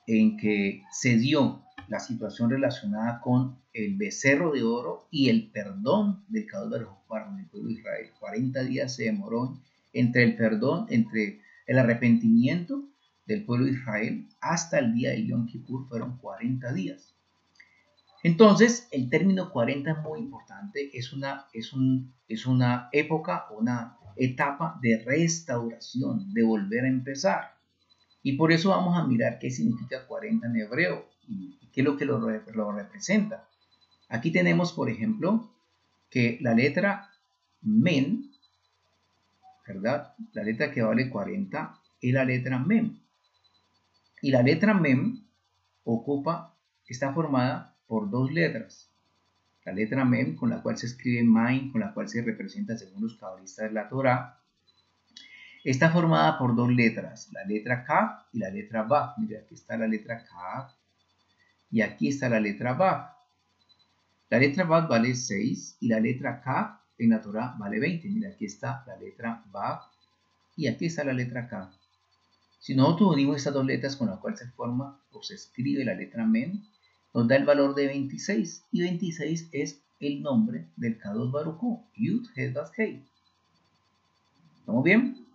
en que se dio la situación relacionada con el becerro de oro y el perdón del Kadosh Baruj Hu para el pueblo de Israel. 40 días se demoró entre el perdón, entre el arrepentimiento del pueblo de Israel hasta el día de Yom Kippur, fueron 40 días. Entonces, el término 40 es muy importante, es una época, una etapa de restauración, de volver a empezar. Y por eso vamos a mirar qué significa 40 en hebreo y qué es lo que lo representa. Aquí tenemos, por ejemplo, que la letra Men, ¿verdad? La letra que vale 40 es la letra Mem. Y la letra Mem está formada por dos letras. La letra Mem, con la cual se escribe Main, con la cual se representa según los cabalistas de la Torá, está formada por dos letras, la letra Kaf y la letra Vav. Mira, aquí está la letra Kaf y aquí está la letra Vav. La letra Vav vale 6 y la letra Kaf en la Torá vale 20. Mira, aquí está la letra Vav y aquí está la letra Kaf. Si nosotros unimos estas dos letras con la cual se forma o se escribe la letra Mem, nos da el valor de 26. Y 26 es el nombre del Kadosh Baruj Hu, Yud He Vav Hei. ¿Estamos bien?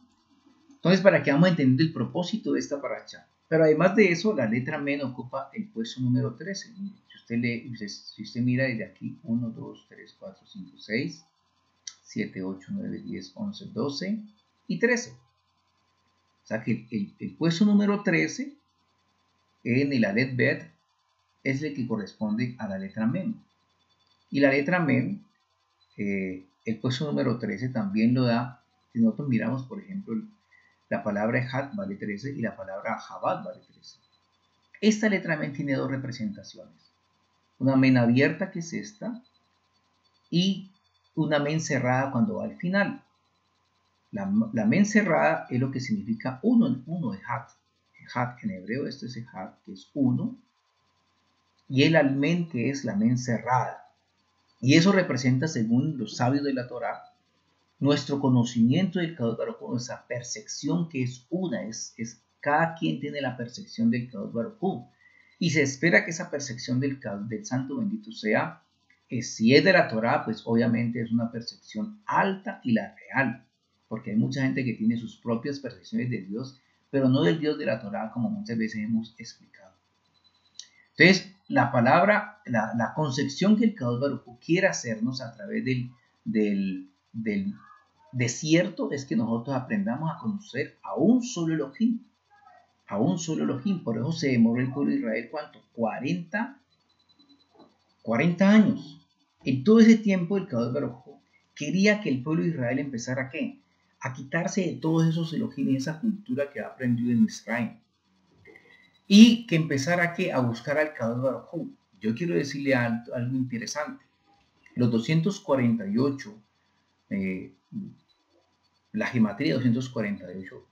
Entonces, para que vamos entendiendo el propósito de esta paracha. Pero además de eso, la letra Men ocupa el puesto número 13. Si usted mira desde aquí, 1, 2, 3, 4, 5, 6, 7, 8, 9, 10, 11, 12 y 13. O sea que el puesto número 13 en el Aleph Bet es el que corresponde a la letra Men. Y la letra Men, el puesto número 13 también lo da, si nosotros miramos, por ejemplo, la palabra Ejad vale 13 y la palabra Jabad vale 13. Esta letra Men tiene dos representaciones. Una Men abierta, que es esta, y una Men cerrada cuando va al final. La Men cerrada es lo que significa uno, Ejad. Ejad en hebreo, esto es Ejad, que es uno, y el Almen, que es la Men cerrada. Y eso representa, según los sabios de la Torá, nuestro conocimiento del Kadosh Baruj Hu, nuestra percepción, que es una, es cada quien tiene la percepción del Kadosh Baruj Hu. Y se espera que esa percepción del Santo Bendito sea, si es de la Torá, pues obviamente es una percepción alta y la real, porque hay mucha gente que tiene sus propias percepciones de Dios, pero no del Dios de la Torá, como muchas veces hemos explicado. Entonces, la palabra, la concepción que el Kadosh Baruj Hu quiere hacernos a través del desierto es que nosotros aprendamos a conocer a un solo Elohim. A un solo Elohim. Por eso se demoró el pueblo de Israel, ¿cuánto? 40 años. En todo ese tiempo el Kadosh Baruj Hu quería que el pueblo de Israel empezara ¿a qué? A quitarse de todos esos Elohim y esa cultura que ha aprendido en Israel. Y que empezara ¿a qué? A buscar al Kadosh Baruj Hu. Yo quiero decirle algo interesante. Los 248, la gematría 248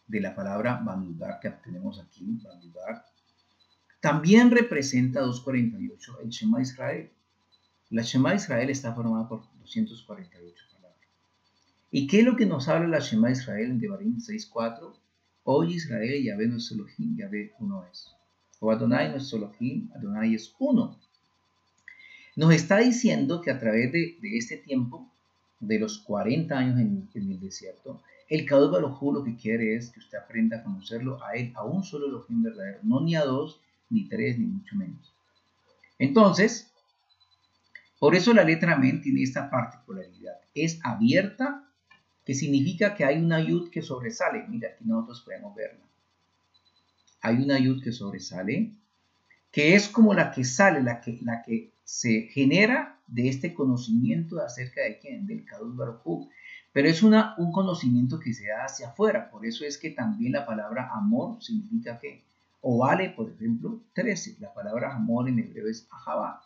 de la palabra Bamidbar que tenemos aquí, Bamidbar, también representa 248 el Shema Israel. La Shema Israel está formada por 248 palabras. ¿Y qué es lo que nos habla la Shema Israel en Devarim 6:4? Hoy Israel, Yahvé nuestro Elohim, Yahvé uno es. O Adonai nuestro Elohim, Adonai es uno. Nos está diciendo que a través de este tiempo, de los 40 años en el desierto, el Kadosh Baruj Hu lo que quiere es que usted aprenda a conocerlo a él, a un solo Elohim verdadero, no ni a dos, ni tres, ni mucho menos. Entonces, por eso la letra Men tiene esta particularidad. Es abierta, que significa que hay una yud que sobresale. Mira, aquí nosotros podemos verla. Hay una yud que sobresale, que es como la que sale, la que se genera de este conocimiento acerca de quién, del Kadosh Baruj Hu. Pero es un conocimiento que se da hacia afuera. Por eso es que también la palabra amor significa que, o vale, por ejemplo, 13. La palabra amor en hebreo es ahabá.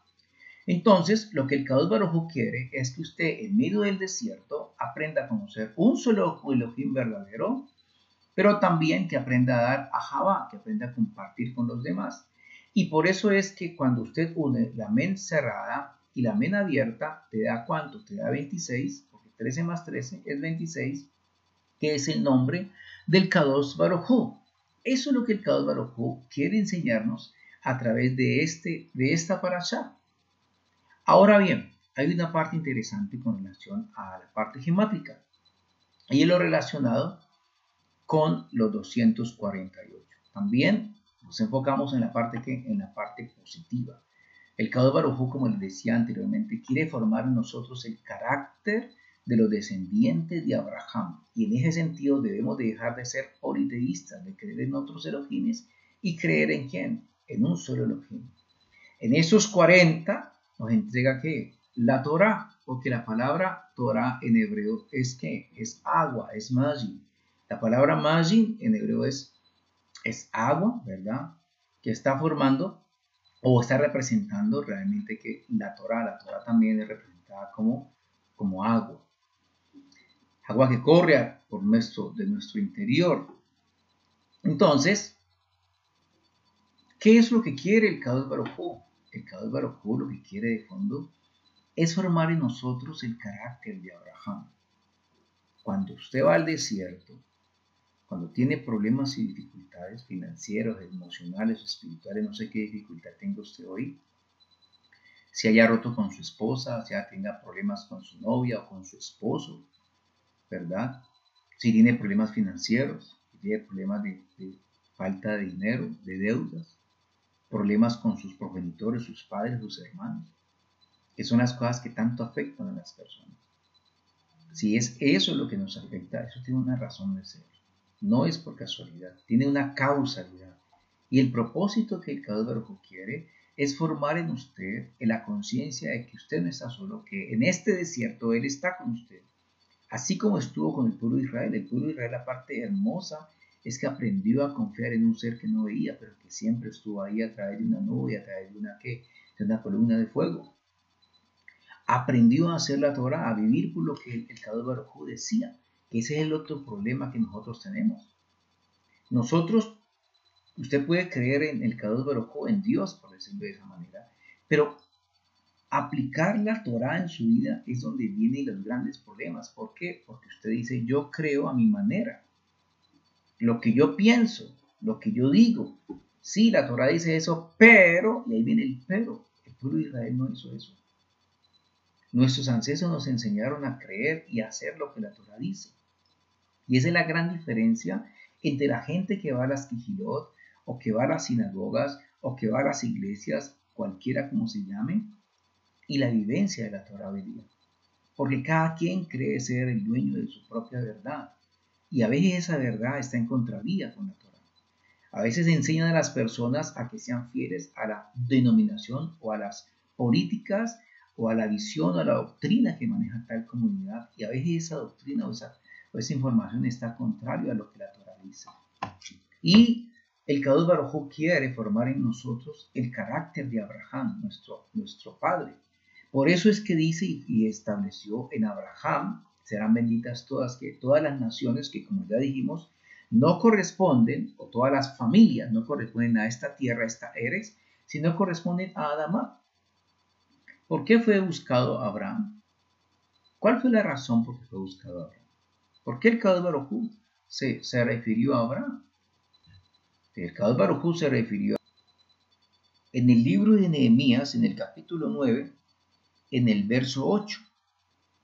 Entonces, lo que el Kadosh Baruj Hu quiere es que usted, en medio del desierto, aprenda a conocer un solo Elohim verdadero, pero también que aprenda a dar ahabá, que aprenda a compartir con los demás. Y por eso es que cuando usted une la Men cerrada y la Men abierta, te da ¿cuánto? Te da 26, porque 13 más 13 es 26, que es el nombre del Kadosh Baruj Hu. Eso es lo que el Kadosh Baruj Hu quiere enseñarnos a través de esta parashá. Ahora bien, hay una parte interesante con relación a la parte gemátrica, y es lo relacionado con los 248. También nos enfocamos en la parte positiva. El Kadosh Baruj Hu, como les decía anteriormente, quiere formar en nosotros el carácter de los descendientes de Abraham. Y en ese sentido debemos de dejar de ser politeístas, de creer en otros Elohimes y creer en ¿quién? En un solo Elohim. En esos 40 nos entrega ¿qué? La Torá, porque la palabra Torá en hebreo es ¿qué? Es agua, es Majin. La palabra Majin en hebreo es agua, ¿verdad? Que está formando o está representando realmente que la Torá también es representada como agua. Agua que corre de nuestro interior. Entonces, ¿qué es lo que quiere el Kadosh Baruj Hu? El Kadosh Baruj Hu lo que quiere de fondo es formar en nosotros el carácter de Abraham. Cuando usted va al desierto, cuando tiene problemas y dificultades financieras, emocionales, espirituales, no sé qué dificultad tenga usted hoy, si haya roto con su esposa, si tenga problemas con su novia o con su esposo, ¿verdad? Si tiene problemas financieros, si tiene problemas de falta de dinero, de deudas, problemas con sus progenitores, sus padres, sus hermanos, que son las cosas que tanto afectan a las personas. Si es eso lo que nos afecta, eso tiene una razón de ser. No es por casualidad, tiene una causalidad. Y el propósito que el Kadosh Baruj Hu quiere es formar en usted la conciencia de que usted no está solo, que en este desierto Él está con usted. Así como estuvo con el pueblo de Israel. El pueblo de Israel, la parte hermosa es que aprendió a confiar en un ser que no veía, pero que siempre estuvo ahí a través de una nube, a través de una columna de fuego. Aprendió a hacer la Torah, a vivir por lo que el Kadosh Baruj Hu decía, que ese es el otro problema que nosotros tenemos. Nosotros, usted puede creer en el Kadosh Baruj Hu, en Dios, por decirlo de esa manera, pero aplicar la Torah en su vida es donde vienen los grandes problemas. ¿Por qué? Porque usted dice, yo creo a mi manera, lo que yo pienso, lo que yo digo. Sí, la Torah dice eso, pero, y ahí viene el pero, el pueblo de Israel no hizo eso. Nuestros ancestros nos enseñaron a creer y a hacer lo que la Torah dice. Y esa es la gran diferencia entre la gente que va a las Kihilot, o que va a las sinagogas, o que va a las iglesias, cualquiera como se llame, y la vivencia de la Torah hoy día. Porque cada quien cree ser el dueño de su propia verdad. Y a veces esa verdad está en contravía con la Torah. A veces enseñan a las personas a que sean fieles a la denominación o a las políticas o a la visión o a la doctrina que maneja tal comunidad. Y a veces esa doctrina o esa información está contraria a lo que la Torah dice. Y el Kadosh Baruj Hu quiere formar en nosotros el carácter de Abraham, nuestro padre. Por eso es que dice y estableció en Abraham, serán benditas todas las naciones que, como ya dijimos, no corresponden, o todas las familias no corresponden a esta tierra, a esta Eres, sino corresponden a Adamá. ¿Por qué fue buscado Abraham? ¿Cuál fue la razón por qué fue buscado Abraham? ¿Por qué el Kadosh Baruj Hu se refirió a Abraham? El Kadosh Baruj Hu se refirió en el libro de Nehemías, en el capítulo 9, en el verso 8.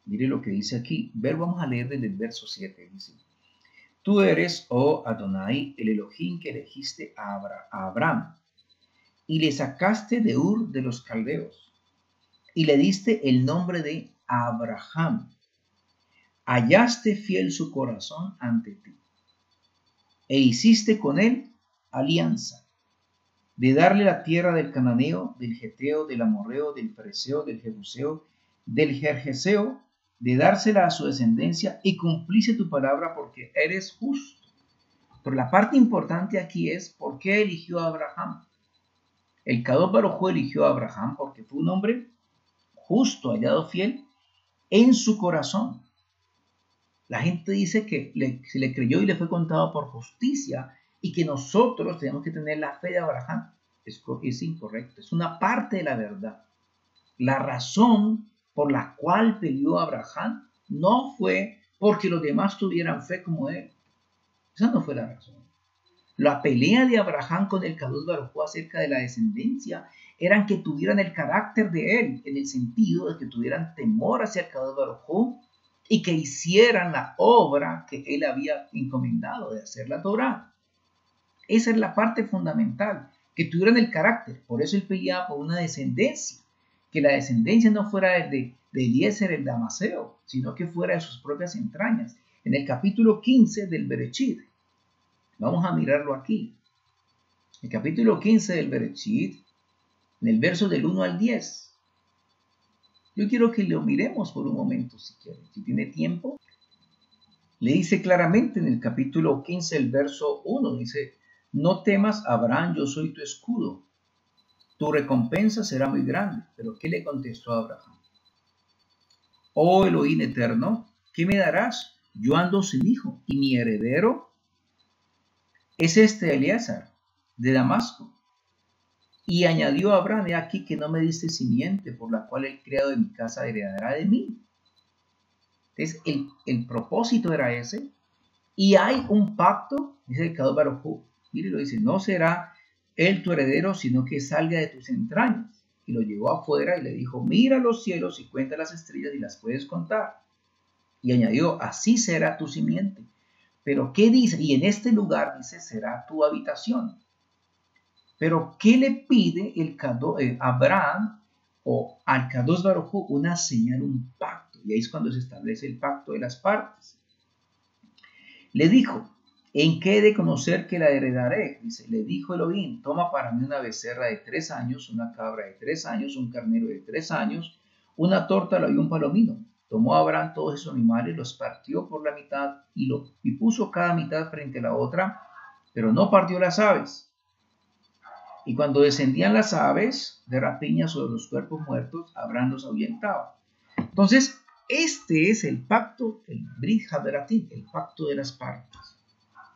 Mire lo que dice aquí. Vamos a leer desde el verso 7. Dice, tú eres, oh Adonai, el Elohim que elegiste a Abraham, y le sacaste de Ur de los caldeos, y le diste el nombre de Abraham. Hallaste fiel su corazón ante ti, e hiciste con él alianza, de darle la tierra del cananeo, del geteo, del amorreo, del fereceo, del jebuseo, del gergeseo, de dársela a su descendencia, y cumpliste tu palabra porque eres justo. Pero la parte importante aquí es por qué eligió a Abraham. El Kadosh Baruj Hu eligió a Abraham porque fue un hombre justo, hallado fiel en su corazón. La gente dice que se le creyó y le fue contado por justicia, y que nosotros tenemos que tener la fe de Abraham. Es incorrecto, es una parte de la verdad. La razón por la cual peleó Abraham no fue porque los demás tuvieran fe como él. Esa no fue la razón. La pelea de Abraham con el Kadosh Baruj Hu acerca de la descendencia eran que tuvieran el carácter de él, en el sentido de que tuvieran temor hacia el Kadosh Baruj Hu y que hicieran la obra que él había encomendado de hacer la Torah. Esa es la parte fundamental, que tuvieran el carácter. Por eso él peleaba por una descendencia, que la descendencia no fuera de Eliezer el Damaseo, sino que fuera de sus propias entrañas. En el capítulo 15 del Bereshit, vamos a mirarlo aquí. El capítulo 15 del Bereshit, en el verso del 1 al 10. Yo quiero que lo miremos por un momento, si quiere, si tiene tiempo. Le dice claramente en el capítulo 15, el verso 1, dice, no temas, Abraham, yo soy tu escudo. Tu recompensa será muy grande. Pero ¿qué le contestó a Abraham? Oh Elohim eterno, ¿qué me darás? Yo ando sin hijo, y mi heredero es Eliezer de Damasco. Y añadió a Abraham, he aquí que no me diste simiente, por la cual el criado de mi casa heredará de mí. Entonces, el propósito era ese. Y hay un pacto, dice el Kadosh Baruj Hu. Mire, lo dice, no será él tu heredero, sino que salga de tus entrañas. y lo llevó afuera y le dijo, mira los cielos y cuenta las estrellas y las puedes contar. Y añadió, así será tu simiente. Pero ¿qué dice? Y en este lugar dice, será tu habitación. Pero ¿qué le pide Abraham o al Kadosh Baruj Hu? Una señal, un pacto. Y ahí es cuando se establece el pacto de las partes. Le dijo, ¿en qué he de conocer que la heredaré? Dice, le dijo Elohim, toma para mí una becerra de 3 años, una cabra de 3 años, un carnero de 3 años, una tórtola y un palomino. Tomó Abraham todos esos animales, los partió por la mitad y puso cada mitad frente a la otra, pero no partió las aves. Y cuando descendían las aves de rapiña sobre los cuerpos muertos, Abraham los ahuyentaba. Entonces, este es el pacto, el Brit Hadaratim, el pacto de las partes.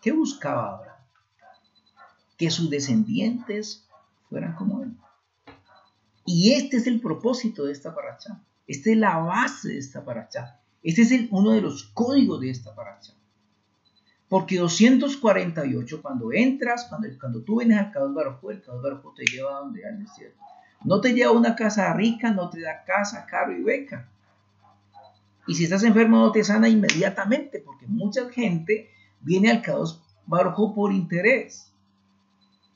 ¿Qué buscaba Abraham? Que sus descendientes fueran como él. Y este es el propósito de esta parashá. Esta es la base de esta parashá. Este es uno de los códigos de esta parashá. Porque 248, cuando entras, cuando tú vienes al Kadosh Baruj Hu, el Kadosh Baruj Hu te lleva a donde al desierto. No te lleva a una casa rica, no te da casa, carro y beca. Y si estás enfermo no te sana inmediatamente, porque mucha gente viene al Kadosh Baruj Hu por interés.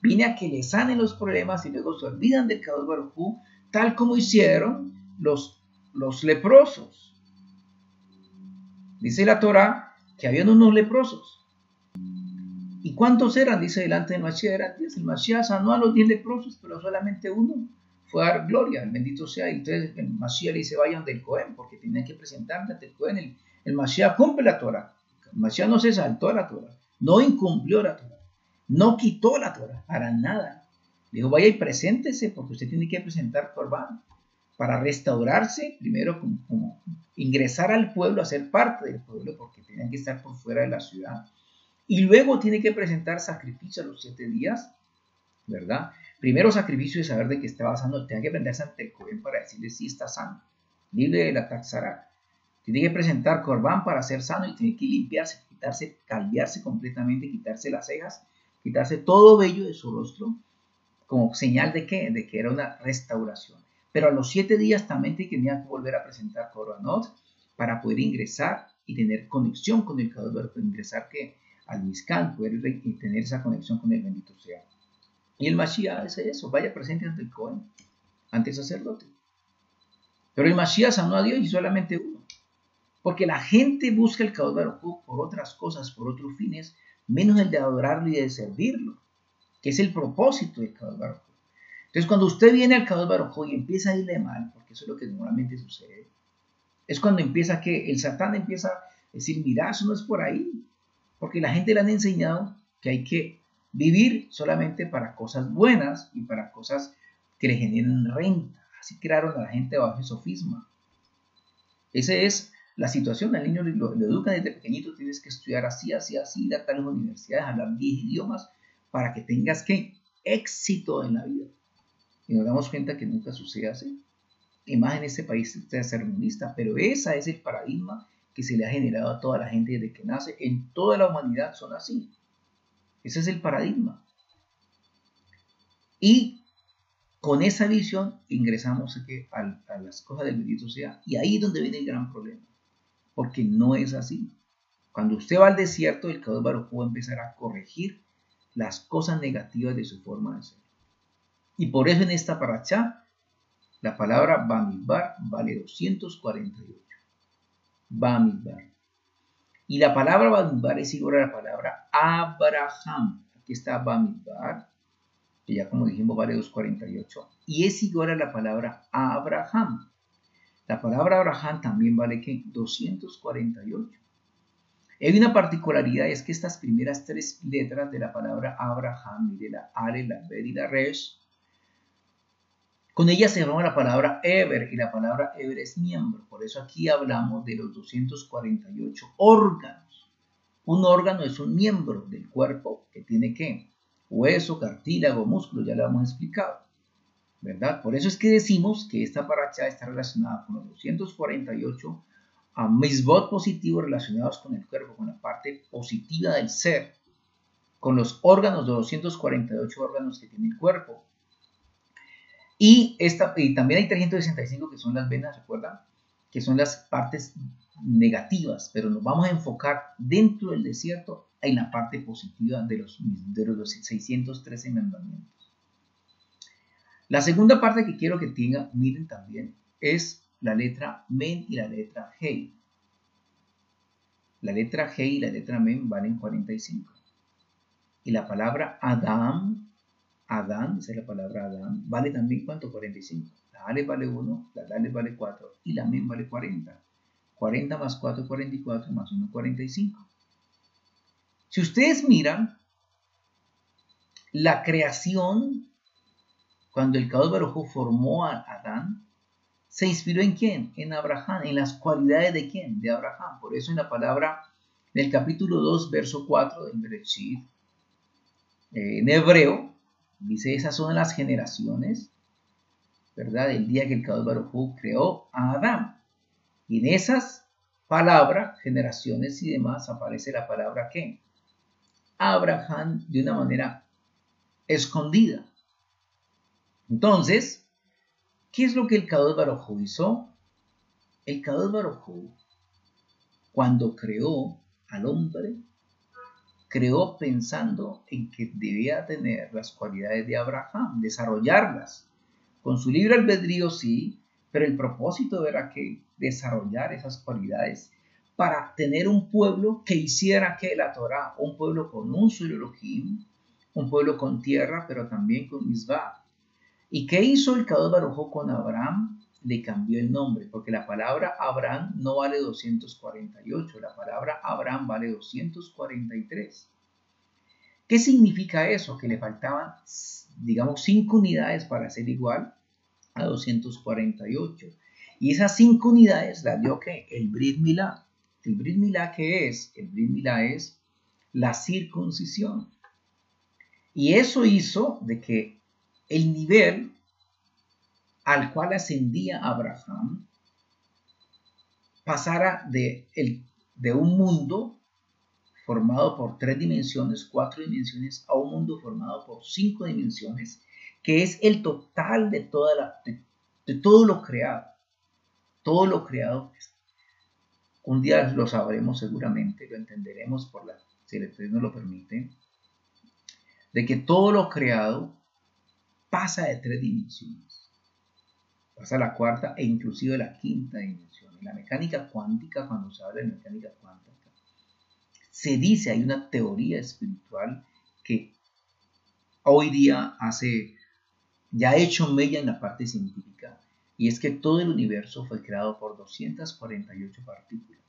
Viene a que le sanen los problemas y luego se olvidan del Kadosh Baruj Hu, tal como hicieron los leprosos. Dice la Torah que habían unos leprosos. ¿Y cuántos eran? Dice delante del Mashiach, eran 10. El Mashiach sanó a los 10 leprosos, pero solamente uno fue a dar gloria, el bendito sea. Y entonces el Mashiach le dice, vayan del Cohen, porque tenían que presentarse ante el Cohen. El Mashiach cumple la Torah. El Mashiach no se saltó a la Torah, no incumplió la Torah, no quitó la Torah, para nada. Le dijo, vaya y preséntese, porque usted tiene que presentar Corbán para restaurarse, primero como ingresar al pueblo, a ser parte del pueblo, porque tenían que estar por fuera de la ciudad. Y luego tiene que presentar sacrificio a los 7 días, ¿verdad? Primero sacrificio de saber de que estaba sano, tiene que prenderse ante el Cohen para decirle si está sano, libre de la taxara. Tiene que presentar Corbán para ser sano y tiene que limpiarse, calviarse completamente, quitarse las cejas, quitarse todo vello de su rostro, como señal de ¿qué? De que era una restauración. Pero a los 7 días también tenía que volver a presentar Corbanot para poder ingresar y tener conexión con el Kadosh Baruj Hu, ingresar al Mizkan, poder tener esa conexión con el bendito sea. Y el Mashiach hace eso, vaya presente ante el Cohen, ante el sacerdote. Pero el Mashiach sanó a Dios y solamente uno. Porque la gente busca el Kadosh Baruj Hu por otras cosas, por otros fines, menos el de adorarlo y de servirlo, que es el propósito del Kadosh Baruj Hu. Entonces, cuando usted viene al Kadosh Baruj Hu y empieza a irle mal, porque eso es lo que normalmente sucede, es cuando empieza que el Satán empieza a decir, mira, eso no es por ahí. Porque la gente le han enseñado que hay que vivir solamente para cosas buenas y para cosas que le generen renta. Así crearon a la gente bajo el sofisma. Esa es la situación. Al niño lo educan desde pequeñito, tienes que estudiar así, ir a tales universidades, hablar 10 idiomas para que tengas éxito en la vida. Y nos damos cuenta que nunca sucede así. Y más en este país tercermundista, pero ese es el paradigma que se le ha generado a toda la gente desde que nace. En toda la humanidad son así. Ese es el paradigma. Y con esa visión ingresamos a las cosas del bendito sea. Y ahí es donde viene el gran problema. Porque no es así. Cuando usted va al desierto, el Kadosh Baruj Hu va a empezar a corregir las cosas negativas de su forma de ser. Y por eso en esta parashá, la palabra Bamidbar vale 248. Bamidbar. Y la palabra Bamidbar es igual a la palabra Abraham. Aquí está Bamidbar, que ya como dijimos vale 248. Y es igual a la palabra Abraham. La palabra Abraham también vale ¿qué? 248. Hay una particularidad, es que estas primeras 3 letras de la palabra Abraham, mire la Ale, la Bet y la Resh, con ella se forma la palabra Eber, y la palabra Eber es miembro. Por eso aquí hablamos de los 248 órganos. Un órgano es un miembro del cuerpo que tiene ¿qué? Hueso, cartílago, músculo, ya lo hemos explicado, ¿verdad? Por eso es que decimos que esta parashá está relacionada con los 248 a misbot positivos relacionados con el cuerpo, con la parte positiva del ser, con los órganos, de 248 órganos que tiene el cuerpo. Y también hay 365 que son las venas, ¿recuerdan? Que son las partes negativas, pero nos vamos a enfocar dentro del desierto en la parte positiva de los 613 mandamientos. La segunda parte que quiero que miren también es la letra Men y la letra Hey. La letra Hey y la letra Men valen 45. Y la palabra Adán, esa es la palabra Adán, vale también ¿cuánto? 45. La Aleph vale 1, la Dalet vale 4 y la Men vale 40. 40 más 4, 44, más 1, 45. Si ustedes miran, la creación, cuando el Kadosh Baruj Hu formó a Adán, ¿se inspiró en quién? En Abraham, en las cualidades de quién? De Abraham. Por eso en la palabra del capítulo 2, verso 4 del Bereshit, en hebreo, dice, esas son las generaciones, ¿verdad? El día que el Kadosh Baruj Hu creó a Adán. Y en esas palabras, generaciones y demás, aparece la palabra ¿qué? Abraham de una manera escondida. Entonces, ¿qué es lo que el Kadosh Baruj Hu hizo? El Kadosh Baruj Hu, cuando creó al hombre, creó pensando en que debía tener las cualidades de Abraham, desarrollarlas. Con su libre albedrío sí, pero el propósito era que desarrollar esas cualidades para tener un pueblo que hiciera que la Torah, un pueblo con un solo Elohim, un pueblo con tierra, pero también con Mizbah. ¿Y qué hizo el Kadosh Baruj Hu con Abraham? Le cambió el nombre, porque la palabra Abraham no vale 248, la palabra Abraham vale 243. ¿Qué significa eso? Que le faltaban, digamos, 5 unidades para ser igual a 248. Y esas 5 unidades las dio ¿qué? El Brit Milá. ¿El Brit Milá qué es? El Brit Milá es la circuncisión. Y eso hizo de que el nivel al cual ascendía Abraham pasara de un mundo formado por 3 dimensiones, 4 dimensiones, a un mundo formado por 5 dimensiones, que es el total de todo lo creado. Todo lo creado, un día lo sabremos seguramente, lo entenderemos si el Eterno lo permite, de que todo lo creado pasa de 3 dimensiones. Pasa a la cuarta e inclusive la quinta dimensión. En la mecánica cuántica, cuando se habla de mecánica cuántica, se dice, hay una teoría espiritual que hoy día ya ha hecho mella en la parte científica, y es que todo el universo fue creado por 248 partículas,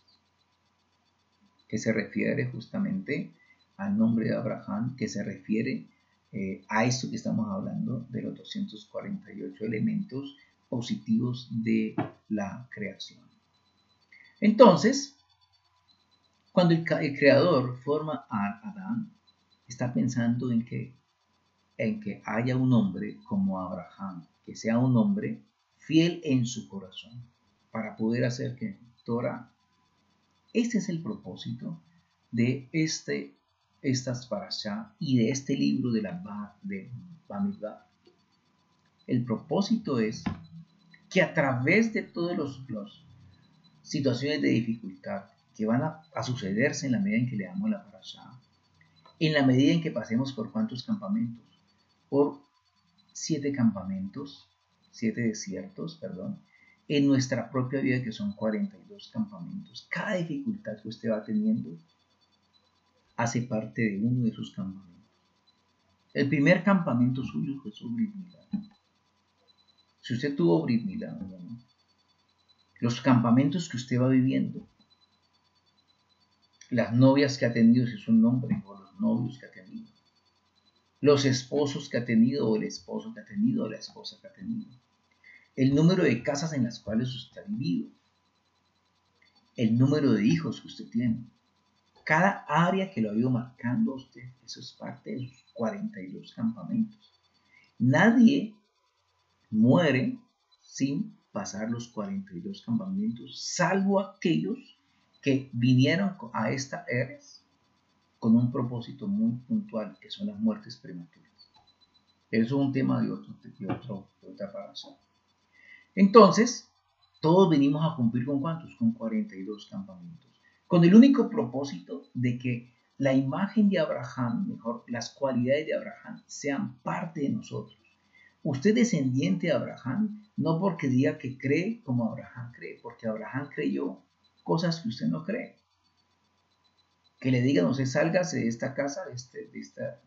que se refiere justamente al nombre de Abraham, que se refiere a esto que estamos hablando de los 248 elementos positivos de la creación. Entonces, cuando el creador forma a Adán, está pensando en que haya un hombre como Abraham, que sea un hombre fiel en su corazón, para poder hacer que Torah. Este es el propósito de estas parashá y de este libro de Bamidbar. El propósito es que a través de todas las situaciones de dificultad que van a sucederse en la medida en que leamos la parashá, en la medida en que pasemos por ¿cuántos campamentos? Por 7 campamentos, 7 desiertos, perdón, en nuestra propia vida, que son 42 campamentos. Cada dificultad que usted va teniendo hace parte de uno de sus campamentos. El primer campamento suyo fue su Brit Milá. Si usted tuvo Brit Milá, ¿no? Los campamentos que usted va viviendo, las novias que ha tenido, si es un hombre, o los novios que ha tenido, los esposos que ha tenido, o el esposo que ha tenido, o la esposa que ha tenido, el número de casas en las cuales usted ha vivido, el número de hijos que usted tiene, cada área que lo ha ido marcando a usted, eso es parte de sus 42 campamentos. Nadie muere sin pasar los 42 campamentos, salvo aquellos que vinieron a esta Eres con un propósito muy puntual, que son las muertes prematuras. Eso es un tema de otra paración. Entonces, todos venimos a cumplir con ¿cuántos? Con 42 campamentos. Con el único propósito de que la imagen de Abraham, mejor, las cualidades de Abraham sean parte de nosotros. Usted es descendiente de Abraham, no porque diga que cree como Abraham cree, porque Abraham creyó cosas que usted no cree. Que le digan, usted sálgase de esta casa, de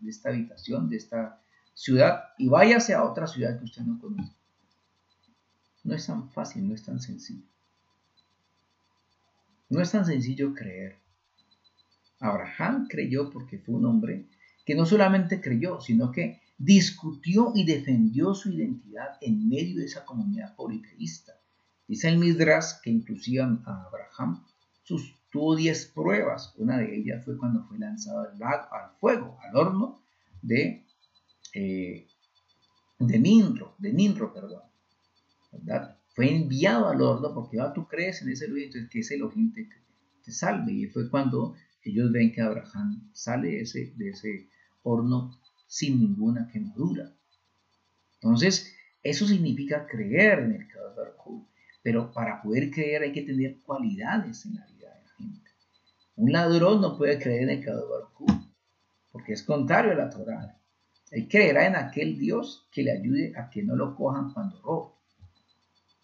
esta habitación, de esta ciudad y váyase a otra ciudad que usted no conoce. No es tan fácil, no es tan sencillo. No es tan sencillo creer. Abraham creyó porque fue un hombre que no solamente creyó, sino que discutió y defendió su identidad en medio de esa comunidad politeísta. Dice el Midrash que inclusive a Abraham tuvo 10 pruebas. Una de ellas fue cuando fue lanzado al fuego, al horno de Nimrod, ¿verdad? Fue enviado al horno porque tú crees en ese Elohim, entonces que ese Elohim te salve. Y fue cuando ellos ven que Abraham sale de ese horno sin ninguna quemadura. Entonces, eso significa creer en el Kadosh Baruj Hu. Pero para poder creer hay que tener cualidades en la vida de la gente. Un ladrón no puede creer en el Kadosh Baruj Hu porque es contrario a la Torah. Él creerá en aquel Dios que le ayude a que no lo cojan cuando roba.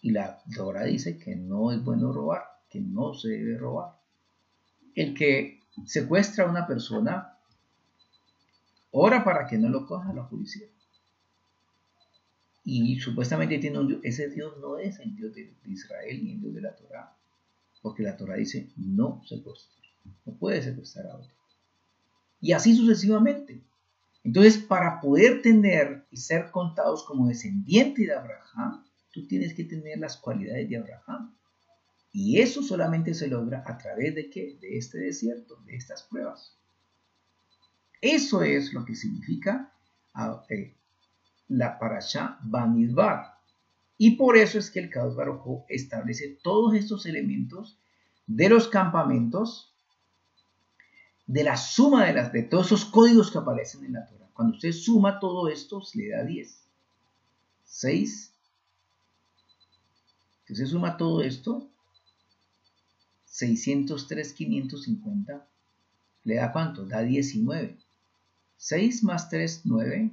Y la Torah dice que no es bueno robar, que no se debe robar. El que secuestra a una persona ora para que no lo coja la policía. Y supuestamente tiene un Dios. Ese Dios no es el Dios de Israel ni el Dios de la Torah. Porque la Torah dice no secuestrar. No puede secuestrar a otro. Y así sucesivamente. Entonces, para poder tener y ser contados como descendiente de Abraham, tú tienes que tener las cualidades de Abraham. Y eso solamente se logra a través de ¿qué? De este desierto, de estas pruebas. Eso es lo que significa la parashá Bamidbar. Y por eso es que el Kadosh Baruj Hu establece todos estos elementos de los campamentos, de la suma de todos esos códigos que aparecen en la Torah. Cuando usted suma todo esto, se le da 10. 6. Si usted suma todo esto, 603, 550, ¿le da cuánto? Da 19. 6 más 3, 9.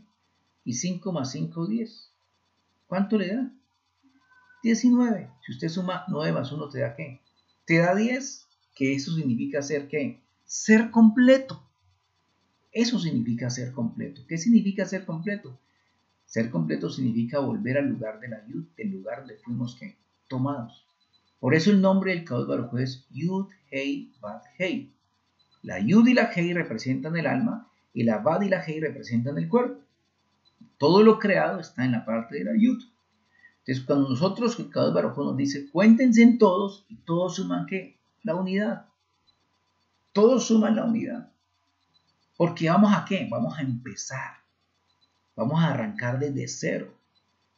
Y 5 más 5, 10. ¿Cuánto le da? 19. Si usted suma 9 más 1, ¿te da qué? Te da 10, que eso significa ser ¿qué? Ser completo. Eso significa ser completo. ¿Qué significa ser completo? Ser completo significa volver al lugar de la Yud, del lugar donde fuimos ¿qué? Tomados. Por eso el nombre del Kadosh Baruj Hu es Yud, Hei, Bad, Hei. La Yud y la Hei representan el alma y la Bad y la Hei representan el cuerpo. Todo lo creado está en la parte de la Yud. Entonces, cuando nosotros, el Kadosh Baruj Hu nos dice, cuéntense en todos, y todos suman ¿qué? La unidad. Todos suman la unidad. Porque vamos a ¿qué? Vamos a empezar. Vamos a arrancar desde cero.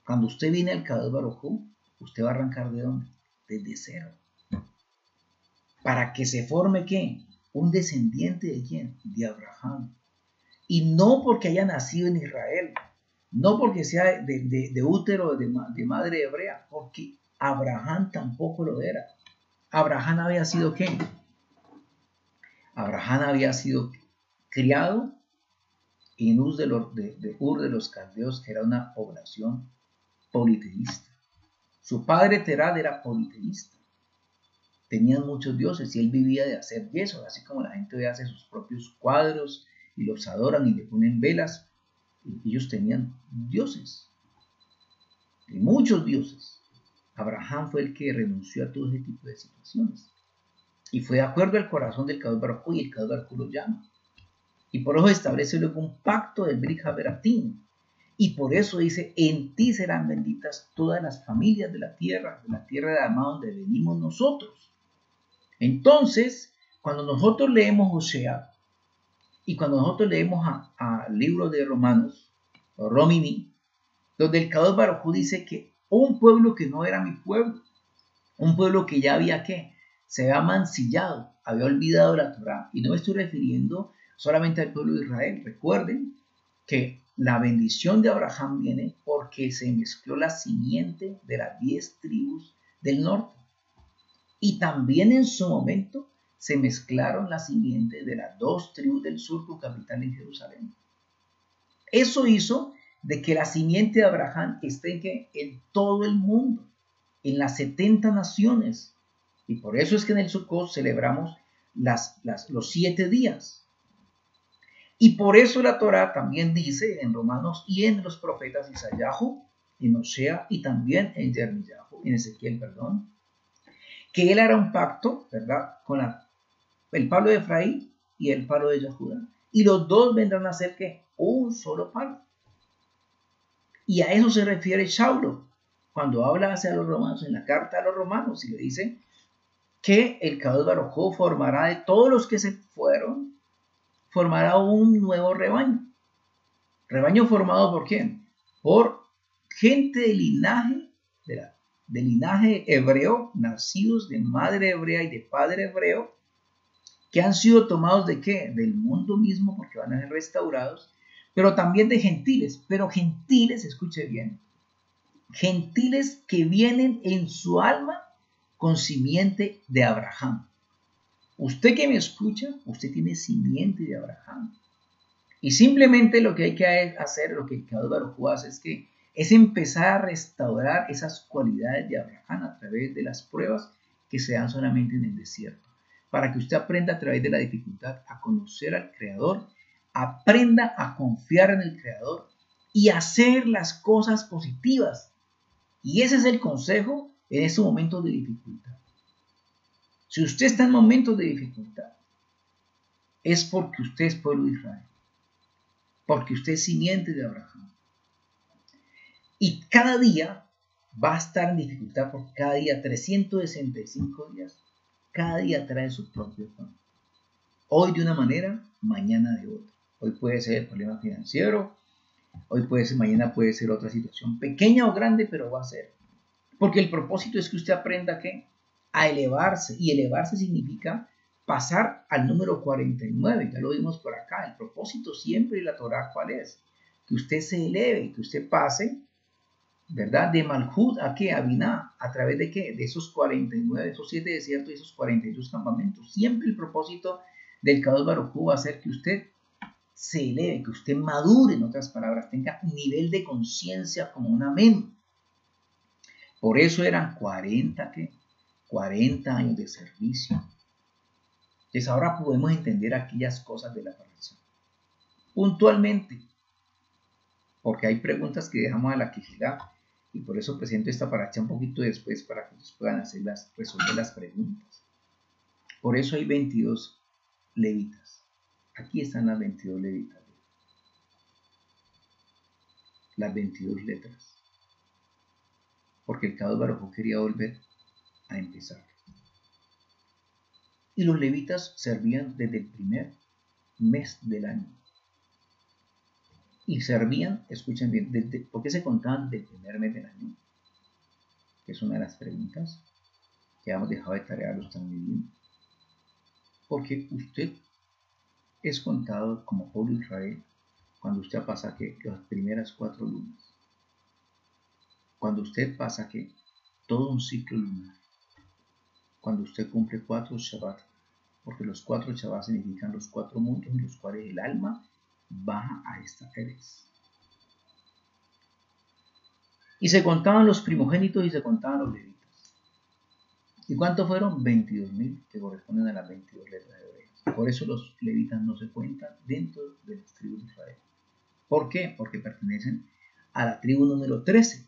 Cuando usted viene al Kadosh Baruj Hu, usted va a arrancar ¿de dónde? Desde cero. Para que se forme ¿qué? Un descendiente de ¿quién? De Abraham. Y no porque haya nacido en Israel. No porque sea de útero de madre hebrea, porque Abraham tampoco lo era. Abraham había sido ¿qué? Abraham había sido criado en Ur de los Caldeos, que era una población politeísta. Su padre Terad era politeísta. Tenían muchos dioses y él vivía de hacer yeso, así como la gente hoy hace sus propios cuadros y los adoran y le ponen velas. Ellos tenían dioses, y muchos dioses. Abraham fue el que renunció a todo ese tipo de situaciones y fue de acuerdo al corazón del Kadosh Baruj Hu, y el Kadosh Baruj Hu lo llama, y por eso establece luego un pacto del Brit Haberatim, y por eso dice: en ti serán benditas todas las familias de la tierra de Adamá, donde venimos nosotros. Entonces, cuando nosotros leemos Osea y cuando nosotros leemos al libro de Romanos, o Romini, donde el Kadosh Baruj Hu dice que un pueblo que no era mi pueblo, un pueblo que ya había ¿qué? Se había mancillado, había olvidado la Torah. Y no me estoy refiriendo solamente al pueblo de Israel. Recuerden que la bendición de Abraham viene porque se mezcló la simiente de las 10 tribus del norte. Y también en su momento se mezclaron las simientes de las 2 tribus del sur con capital en Jerusalén. Eso hizo de que la simiente de Abraham esté en todo el mundo, en las 70 naciones. Y por eso es que en el Sukkot celebramos los 7 días. Y por eso la Torá también dice en Romanos y en los profetas Isayahu, en Osea y también en Jeremiyahu, en Ezequiel, perdón, que él hará un pacto, ¿verdad?, con el palo de Efraín y el palo de Judá. Y los dos vendrán a ser que un solo palo. Y a eso se refiere Saulo cuando habla hacia los romanos, en la carta a los romanos, y le dice que el Kadosh Baruj Hu formará de todos los que se fueron, formará un nuevo rebaño. ¿Rebaño formado por quién? Por gente del linaje hebreo, nacidos de madre hebrea y de padre hebreo, que han sido tomados ¿de qué? Del mundo mismo, porque van a ser restaurados, pero también de gentiles. Pero gentiles, escuche bien, gentiles que vienen en su alma con simiente de Abraham. Usted que me escucha, usted tiene simiente de Abraham. Y simplemente lo que hay que hacer, lo que el Kadosh Baruj Hu hace es empezar a restaurar esas cualidades de Abraham a través de las pruebas que se dan solamente en el desierto. Para que usted aprenda a través de la dificultad a conocer al Creador, aprenda a confiar en el Creador y hacer las cosas positivas. Y ese es el consejo en estos momentos de dificultad. Si usted está en momentos de dificultad, es porque usted es pueblo de Israel, porque usted es simiente de Abraham. Y cada día va a estar en dificultad, porque cada día, 365 días, cada día trae su propio pan. Hoy de una manera, mañana de otra. Hoy puede ser el problema financiero, mañana puede ser otra situación, pequeña o grande, pero va a ser. Porque el propósito es que usted aprenda a elevarse, y elevarse significa pasar al número 49, ya lo vimos por acá. El propósito siempre de la Torá, ¿cuál es? Que usted se eleve, que usted pase, ¿verdad?, de Malhut a ¿qué? A Biná, ¿a través de qué? De esos 49, esos 7 desiertos y esos 42 campamentos. Siempre el propósito del Kadosh Baruj Hu va a ser que usted se eleve, que usted madure, en otras palabras, tenga un nivel de conciencia como un amén. Por eso eran 40 años de servicio. Entonces ahora podemos entender aquellas cosas de la parasha puntualmente, porque hay preguntas que dejamos a la quejidad, y por eso presento esta parasha un poquito después para que ustedes puedan resolver las preguntas. Por eso hay 22 levitas. Aquí están las 22 levitas, las 22 letras, porque el Kadosh Baruj Hu quería volver a empezar. Y los levitas servían desde el primer mes del año. Y servían, escuchen bien, ¿por qué se contaban del primer mes del año? Que es una de las preguntas que hemos dejado de tarea a los talmidim. Porque usted es contado como pueblo de Israel cuando usted pasa las primeras 4 lunas. Cuando usted pasa todo un ciclo lunar. Cuando usted cumple 4 Shabbat, porque los 4 Shabbat significan los 4 mundos en los cuales el alma baja a esta Eretz. Y se contaban los primogénitos y se contaban los levitas. ¿Y cuántos fueron? 22.000, que corresponden a las 22 letras hebreas. Por eso los levitas no se cuentan dentro de las tribus de Israel. ¿Por qué? Porque pertenecen a la tribu número 13,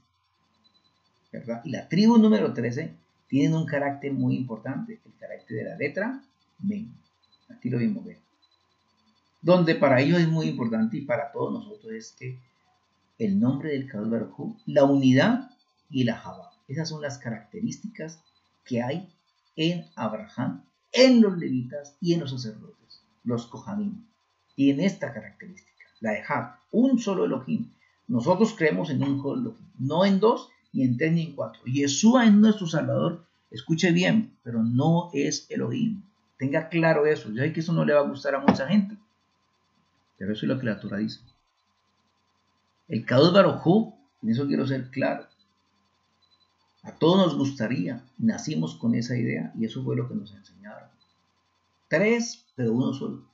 ¿verdad? Y la tribu número 13 tienen un carácter muy importante, el carácter de la letra Men. Aquí lo vimos, ¿ven? Donde para ellos es muy importante, y para todos nosotros, es que el nombre del Kadosh Baruj Hu, la unidad y la Jabá. Esas son las características que hay en Abraham, en los levitas y en los sacerdotes, los Kohanim. Tienen esta característica, la de Jab, un solo Elohim. Nosotros creemos en un solo Elohim, no en 2, ni en 3, ni en 4. Yeshua es nuestro Salvador, escuche bien, pero no es Elohim. Tenga claro eso. Yo sé que eso no le va a gustar a mucha gente, pero eso es lo que la Torah dice. El Kadosh Baruj Hu, en eso quiero ser claro, a todos nos gustaría, nacimos con esa idea y eso fue lo que nos enseñaron. 3, pero uno solo.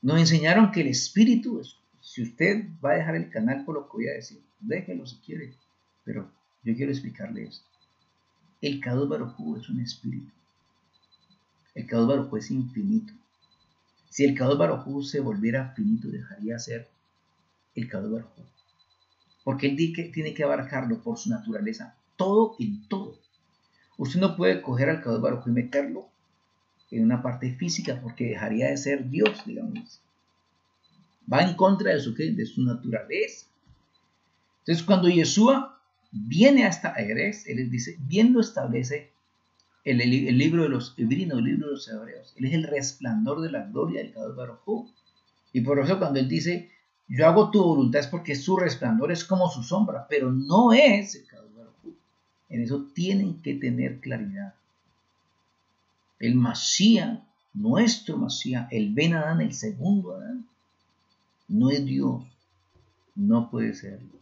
Nos enseñaron que el espíritu, si usted va a dejar el canal por lo que voy a decir, déjelo si quiere, pero yo quiero explicarle esto. El Kadosh Baruj Hu es un espíritu. El Kadosh Baruj Hu es infinito. Si el Kadosh Baruj Hu se volviera finito, dejaría de ser el Kadosh Baruj Hu. Porque él tiene que abarcarlo por su naturaleza, todo en todo. Usted no puede coger al Kadosh Baruj Hu y meterlo en una parte física porque dejaría de ser Dios, digamos. Va en contra de su naturaleza. Entonces, cuando Yeshua viene hasta Eres, él les dice, bien lo establece el libro de los Hebrinos, el libro de los Hebreos. Él es el resplandor de la gloria del Kadosh Baruj Hu. Y por eso cuando él dice, yo hago tu voluntad, es porque su resplandor es como su sombra, pero no es el Kadosh Baruj Hu. En eso tienen que tener claridad. El Mashiach, nuestro Mashiach, el Ben Adán, el segundo Adán, no es Dios. No puede serlo.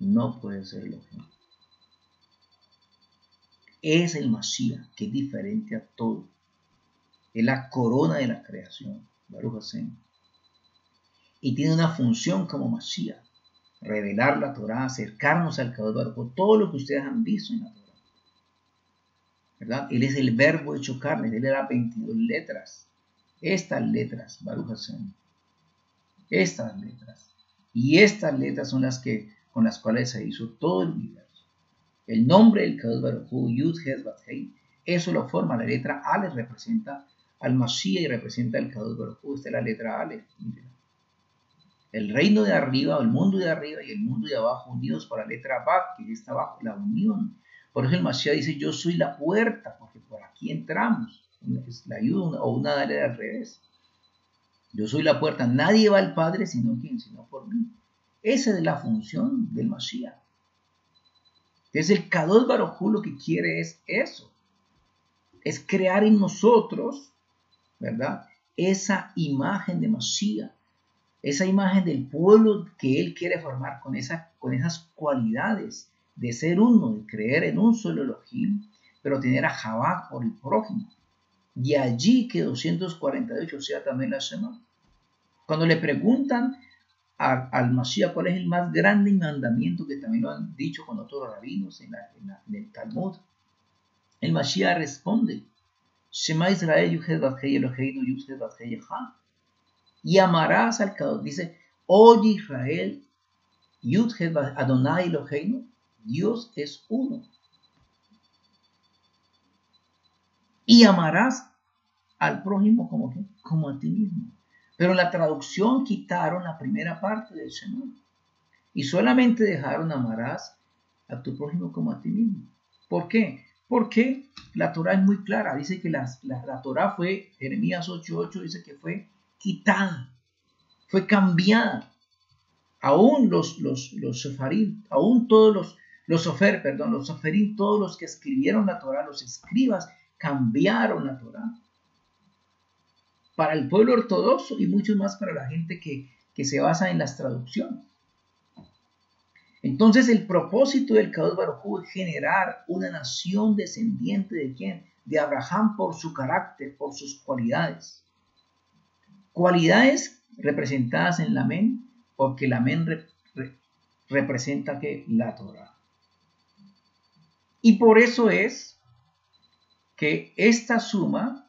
No puede serlo. Es el Mashiach, que es diferente a todo. Es la corona de la creación. Baruch Hashem. Y tiene una función como Mashiach. Revelar la Torah, acercarnos al Kadosh Baruj Hu, todo lo que ustedes han visto en la Torah. ¿Verdad? Él es el verbo hecho carne, él era 22 letras. Estas letras, Baruch Hashem. Estas letras. Y estas letras son las que, con las cuales se hizo todo el universo. El nombre del Kadosh Baruj Hu, Yud Hes Bat Hei, eso lo forma. La letra Aleph representa al Mashiach y representa el Kadosh Baruj Hu. Esta es la letra Aleph. El reino de arriba, o el mundo de arriba y el mundo de abajo unidos por la letra Bat, que está abajo, la unión. Por eso el Mashiach dice, yo soy la puerta, porque por aquí entramos. Es la ayuda o una dale al revés. Yo soy la puerta. Nadie va al Padre sino por mí. Esa es la función del Mashiach. Entonces el Kadosh Baruj Hu lo que quiere es eso. Es crear en nosotros, ¿verdad? Esa imagen de Mashiach. Esa imagen del pueblo que él quiere formar con esas cualidades de ser uno, de creer en un solo Elohim, pero tener a Javá por el prójimo. Y allí que 248 sea también la Shema. Cuando le preguntan al Mashiach cuál es el más grande mandamiento, que también lo han dicho con otros rabinos en el Talmud, el Mashiach responde, Shema Israel Yuhed Vathei Eloheinu Yuhed Vathei Echad. Y amarás al Kadosh. Dice, oye Israel, Yud-Hed Adonai Eloheinu, Dios es uno. Y amarás al prójimo como a ti mismo. Pero en la traducción quitaron la primera parte del Shema. Y solamente dejaron amarás a tu prójimo como a ti mismo. ¿Por qué? Porque la Torah es muy clara. Dice que la Torah fue, Jeremías 8:8 dice que fue quitada, fue cambiada. Aún los sofarim, aún todos los soferim, todos los que escribieron la Torah, los escribas, cambiaron la Torah. Para el pueblo ortodoxo y mucho más para la gente que se basa en las traducciones. Entonces el propósito del Kadosh Baruj Hu es generar una nación descendiente ¿de quién? De Abraham por su carácter, por sus cualidades. Cualidades representadas en la men, porque la men representa que la Torah. Y por eso es que esta suma,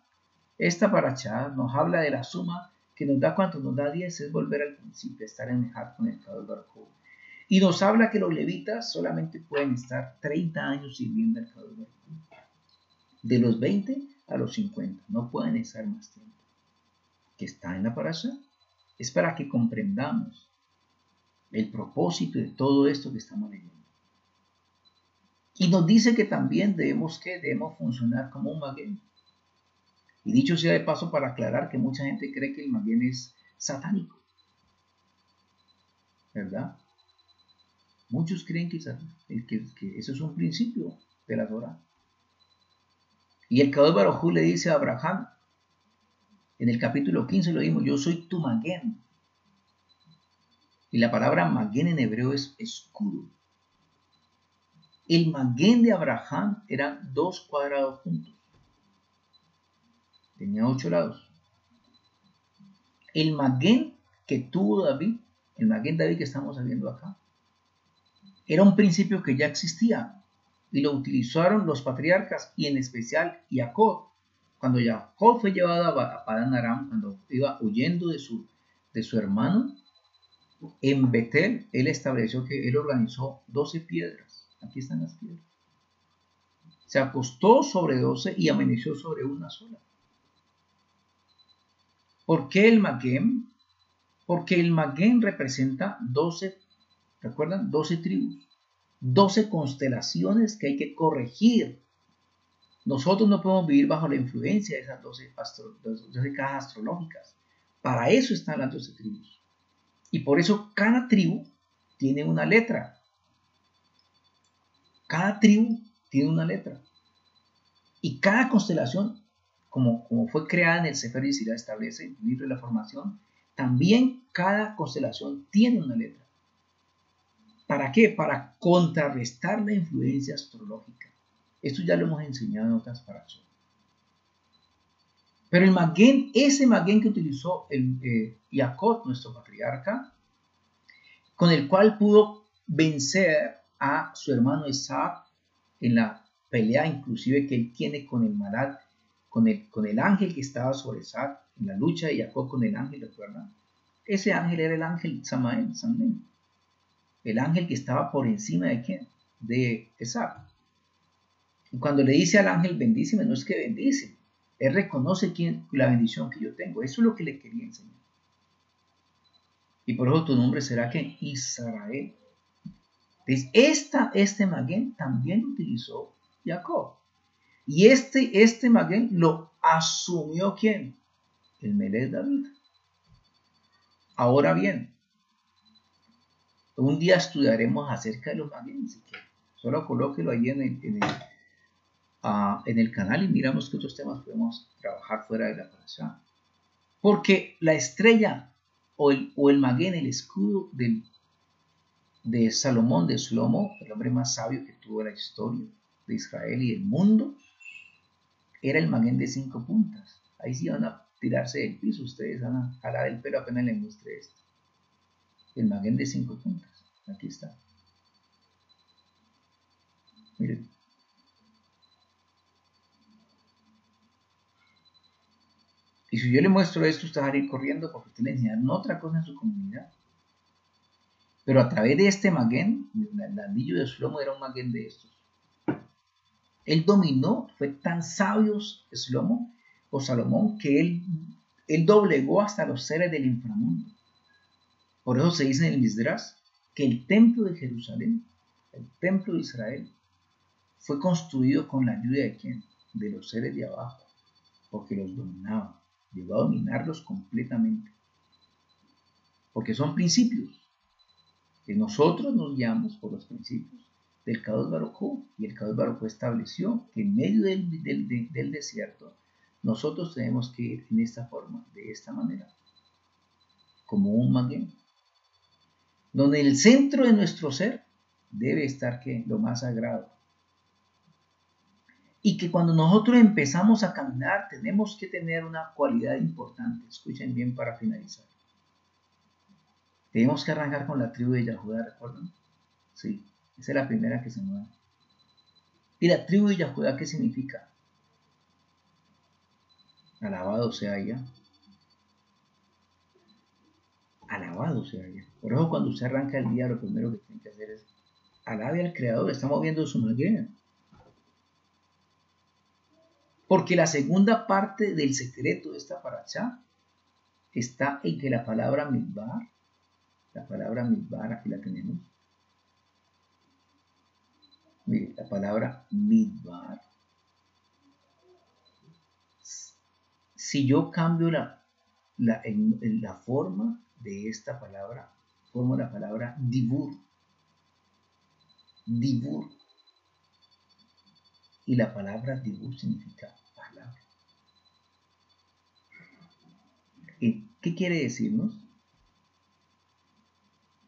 esta parachá, nos habla de la suma que nos da cuánto, nos da 10, es volver al principio, estar en Ejad con el Kadosh Baruj Hu. Y nos habla que los levitas solamente pueden estar 30 años sirviendo al Kadosh Baruj Hu. De los 20 a los 50, no pueden estar más tiempo. Que está en la parashá, es para que comprendamos el propósito de todo esto que estamos leyendo. Y nos dice que también debemos funcionar como un maguen. Y dicho sea de paso para aclarar que mucha gente cree que el maguen es satánico. ¿Verdad? Muchos creen que eso es un principio de la Torah. Y el Kadosh Baruj Hu le dice a Abraham, en el capítulo 15 lo dimos, yo soy tu maguen. Y la palabra magén en hebreo es escudo. El magén de Abraham eran 2 cuadrados juntos. Tenía 8 lados. El magén que tuvo David, el magén David que estamos viendo acá, era un principio que ya existía y lo utilizaron los patriarcas y en especial Jacob. Cuando Jacob fue llevado a Padán Aram, cuando iba huyendo de su hermano, en Betel, él estableció que él organizó 12 piedras. Aquí están las piedras. Se acostó sobre 12 y amaneció sobre una sola. ¿Por qué el magén? Porque el magén representa 12, ¿recuerdan? 12 tribus, 12 constelaciones que hay que corregir. Nosotros no podemos vivir bajo la influencia de esas 12 cajas astrológicas. Para eso están las 12 tribus. Y por eso cada tribu tiene una letra. Cada tribu tiene una letra. Y cada constelación, como fue creada en el Sefer Yetzirah, establece el libro de la formación, también cada constelación tiene una letra. ¿Para qué? Para contrarrestar la influencia astrológica. Esto ya lo hemos enseñado en otras parashot. Pero el magén, ese magén que utilizó Jacob, nuestro patriarca, con el cual pudo vencer a su hermano Esaú en la pelea inclusive que él tiene con el Malak, con el ángel que estaba sobre Esaú, en la lucha de Jacob con el ángel, ¿recuerdan? Ese ángel era el ángel Samael, el ángel que estaba por encima de ¿quién? De Esaú. Y cuando le dice al ángel bendíceme, no es que bendice, él reconoce la bendición que yo tengo. Eso es lo que le quería enseñar. Y por eso tu nombre será que Israel. Entonces, este magén también lo utilizó Jacob. Y este magén lo asumió ¿quién? El Melech David. Ahora bien, un día estudiaremos acerca de los magénes. Solo colóquelo ahí en el canal y miramos qué otros temas podemos trabajar fuera de la parashá. Porque la estrella o el magén, el escudo de Salomón, de Shlomo, el hombre más sabio que tuvo la historia de Israel y del mundo, era el magén de 5 puntas. Ahí sí van a tirarse del piso, ustedes van a jalar el pelo apenas les muestre esto. El magén de 5 puntas, aquí está. Miren. Y si yo le muestro esto, usted va a ir corriendo porque usted le enseñaron otra cosa en su comunidad. Pero a través de este magén, el anillo de Shlomo era un magén de estos. Él dominó, fue tan sabio Shlomo o Salomón que él doblegó hasta los seres del inframundo. Por eso se dice en el Midrash que el templo de Jerusalén, el templo de Israel, fue construido con la ayuda de ¿quién? De los seres de abajo, porque los dominaba, llegó a dominarlos completamente. Porque son principios que nosotros nos guiamos por los principios del Kadosh Baruj Hu, y el Kadosh Baruj Hu estableció que en medio del desierto nosotros tenemos que ir en esta forma, de esta manera, como un magén, donde el centro de nuestro ser debe estar ¿qué? Lo más sagrado. Y que cuando nosotros empezamos a caminar tenemos que tener una cualidad importante. Escuchen bien para finalizar. Tenemos que arrancar con la tribu de Yahudá, ¿recuerdan? Sí, esa es la primera que se nos da. ¿Y la tribu de Yahudá qué significa? Alabado sea ella. Alabado sea ella. Por eso cuando usted arranca el día, lo primero que tiene que hacer es alabe al Creador. Estamos viendo su magén. Porque la segunda parte del secreto de esta parashá está en que la palabra midbar, aquí la tenemos. Mire, la palabra midbar. Si yo cambio la forma de esta palabra, formo la palabra dibur. Dibur. Y la palabra dibur significa palabra. ¿Qué quiere decirnos?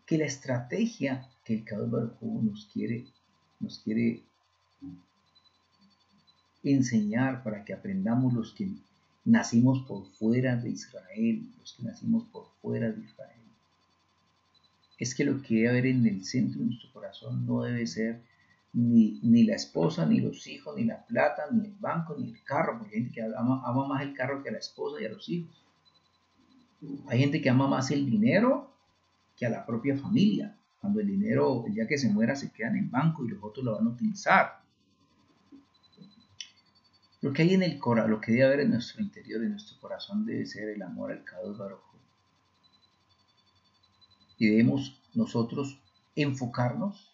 que la estrategia que el Kadosh Baruj Hu nos quiere enseñar para que aprendamos los que nacimos por fuera de Israel, los que nacimos por fuera de Israel, es que lo que debe haber en el centro de nuestro corazón no debe ser ni la esposa, ni los hijos, ni la plata, ni el banco, ni el carro, porque hay gente que ama más el carro que a la esposa y a los hijos. Hay gente que ama más el dinero que a la propia familia. Cuando el dinero, el día que se muera, se queda en el banco y los otros lo van a utilizar. Lo que hay en el corazón, lo que debe haber en nuestro interior, en nuestro corazón, debe ser el amor al Kadosh Baruj Hu. Y debemos nosotros enfocarnos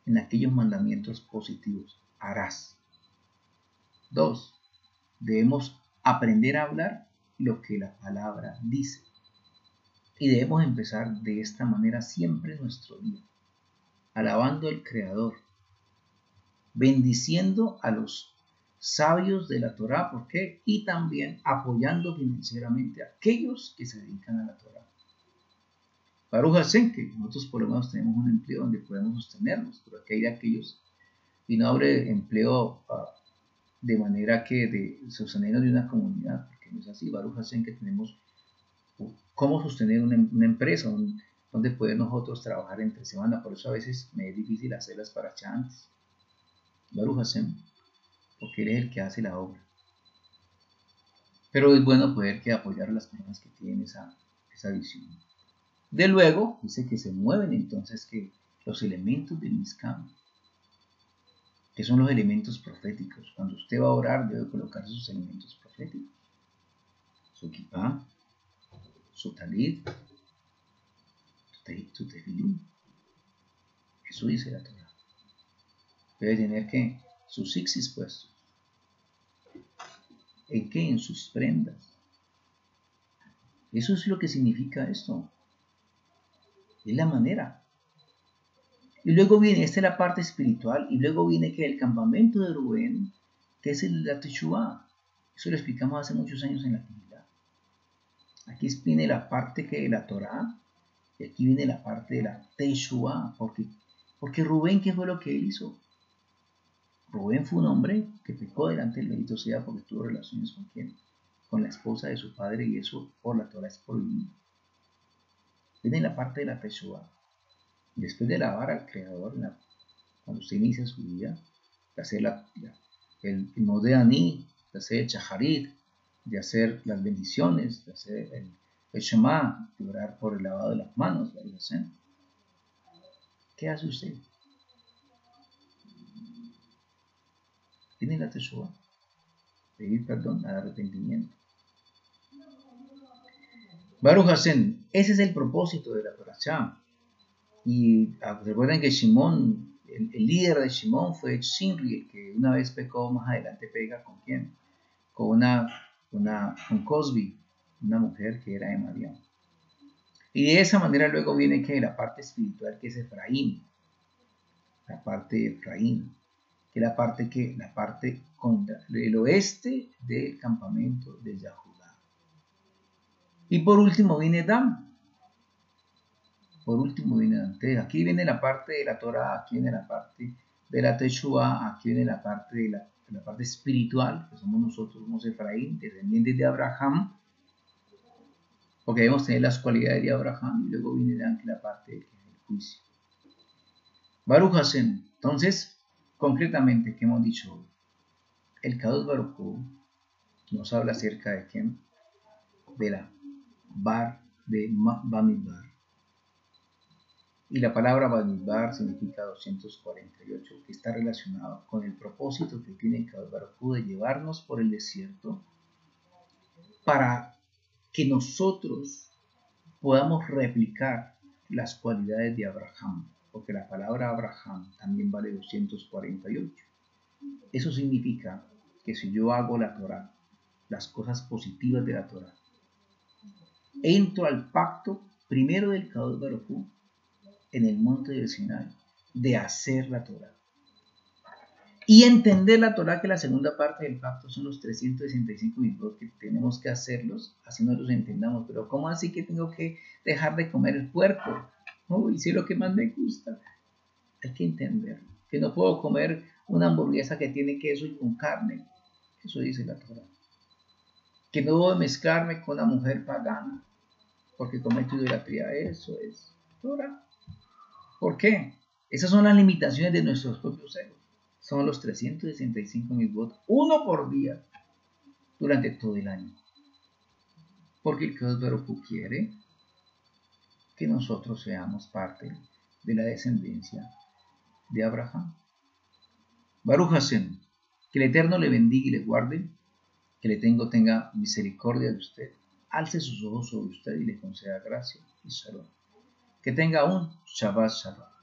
en aquellos mandamientos positivos. Harás. 2. Debemos aprender a hablar lo que la palabra dice. Y debemos empezar de esta manera siempre nuestro día, alabando al Creador, bendiciendo a los sabios de la Torá, ¿por qué? Y también apoyando financieramente a aquellos que se dedican a la Torá. Baruch Hashem, que nosotros por lo menos tenemos un empleo donde podemos sostenernos, pero aquí hay de aquellos, y no abre empleo de manera que de sostenernos de una comunidad, porque no es así. Baruch Hashem, que tenemos cómo sostener una empresa, donde poder nosotros trabajar entre semana. Por eso a veces me es difícil hacerlas para antes. Baruch Hashem, porque Él es el que hace la obra. Pero es bueno poder apoyar a las personas que tienen esa visión. De luego, dice que se mueven entonces que los elementos del Mizkan, que son los elementos proféticos. Cuando usted va a orar, debe colocar sus elementos proféticos. Su kippah, su talit, su tefilín. Eso dice la Torah. Debe tener que sus sixis puestos. ¿En qué? En sus prendas. Eso es lo que significa esto. Es la manera. Y luego viene, esta es la parte espiritual, y luego viene que el campamento de Rubén, que es la Teshuvá. Eso lo explicamos hace muchos años en la Biblia. Aquí viene la parte que de la Torá, y aquí viene la parte de la Teshuvá. Porque Rubén, ¿qué fue lo que él hizo? Rubén fue un hombre que pecó delante del bendito sea porque tuvo relaciones con ¿quién? Con la esposa de su padre, y eso por la Torá es prohibido. Viene la parte de la Teshuvá. Después de alabar al Creador, cuando usted inicia su vida, de hacer el Modeani, de hacer el Shaharit, de hacer las bendiciones, de hacer el Shema, de orar por el lavado de las manos, la oración. ¿Qué hace usted? Tiene la Teshuvá, pedir perdón, al arrepentimiento. Baruch Hashem, ese es el propósito de la Torah. Y recuerden que Shimón, el líder de Shimón fue Shinri, el que una vez pecó, más adelante pega con quién, con Cosbi, una mujer que era de Madián. Y de esa manera luego viene que la parte espiritual, que es Efraín, la parte de Efraín, que es la parte contra el oeste del campamento de Yahudá. Y por último viene Dan. Entonces aquí viene la parte de la Torah, aquí viene la parte de la Teshuvá, aquí viene la parte de la parte espiritual, que somos nosotros, somos Efraín, descendientes de Abraham, porque debemos tener las cualidades de Abraham, y luego viene la parte del juicio. Baruch Hashem. Entonces, concretamente, ¿qué hemos dicho hoy? El Kadosh Baruj Hu nos habla acerca de quién, de la Bamidbar. Y la palabra Bamidbar significa 248, que está relacionado con el propósito que tiene el Kadosh Baruj Hu de llevarnos por el desierto para que nosotros podamos replicar las cualidades de Abraham, porque la palabra Abraham también vale 248. Eso significa que si yo hago la Torah, las cosas positivas de la Torah, entro al pacto primero del Kadosh Baruj Hu en el monte de Sinai, de hacer la Torah. Y entender la Torah, que la segunda parte del pacto son los 365 mitzvot que tenemos que hacerlos, así no los entendamos. Pero ¿cómo así que tengo que dejar de comer el puerco? Uy, si es lo que más me gusta. Hay que entenderlo. Que no puedo comer una hamburguesa que tiene queso y con carne. Eso dice la Torah. Que no debo mezclarme con una mujer pagana porque cometo idolatría. Eso es Torah. ¿Por qué? Esas son las limitaciones de nuestros propios egos. Son los 365 votos, uno por día, durante todo el año. Porque el Dios Baruj quiere que nosotros seamos parte de la descendencia de Abraham. Baruch Hashem, que el Eterno le bendiga y le guarde, que le tenga misericordia de usted, alce sus ojos sobre usted y le conceda gracia y salud. Que tenga un Shabbat Shalom.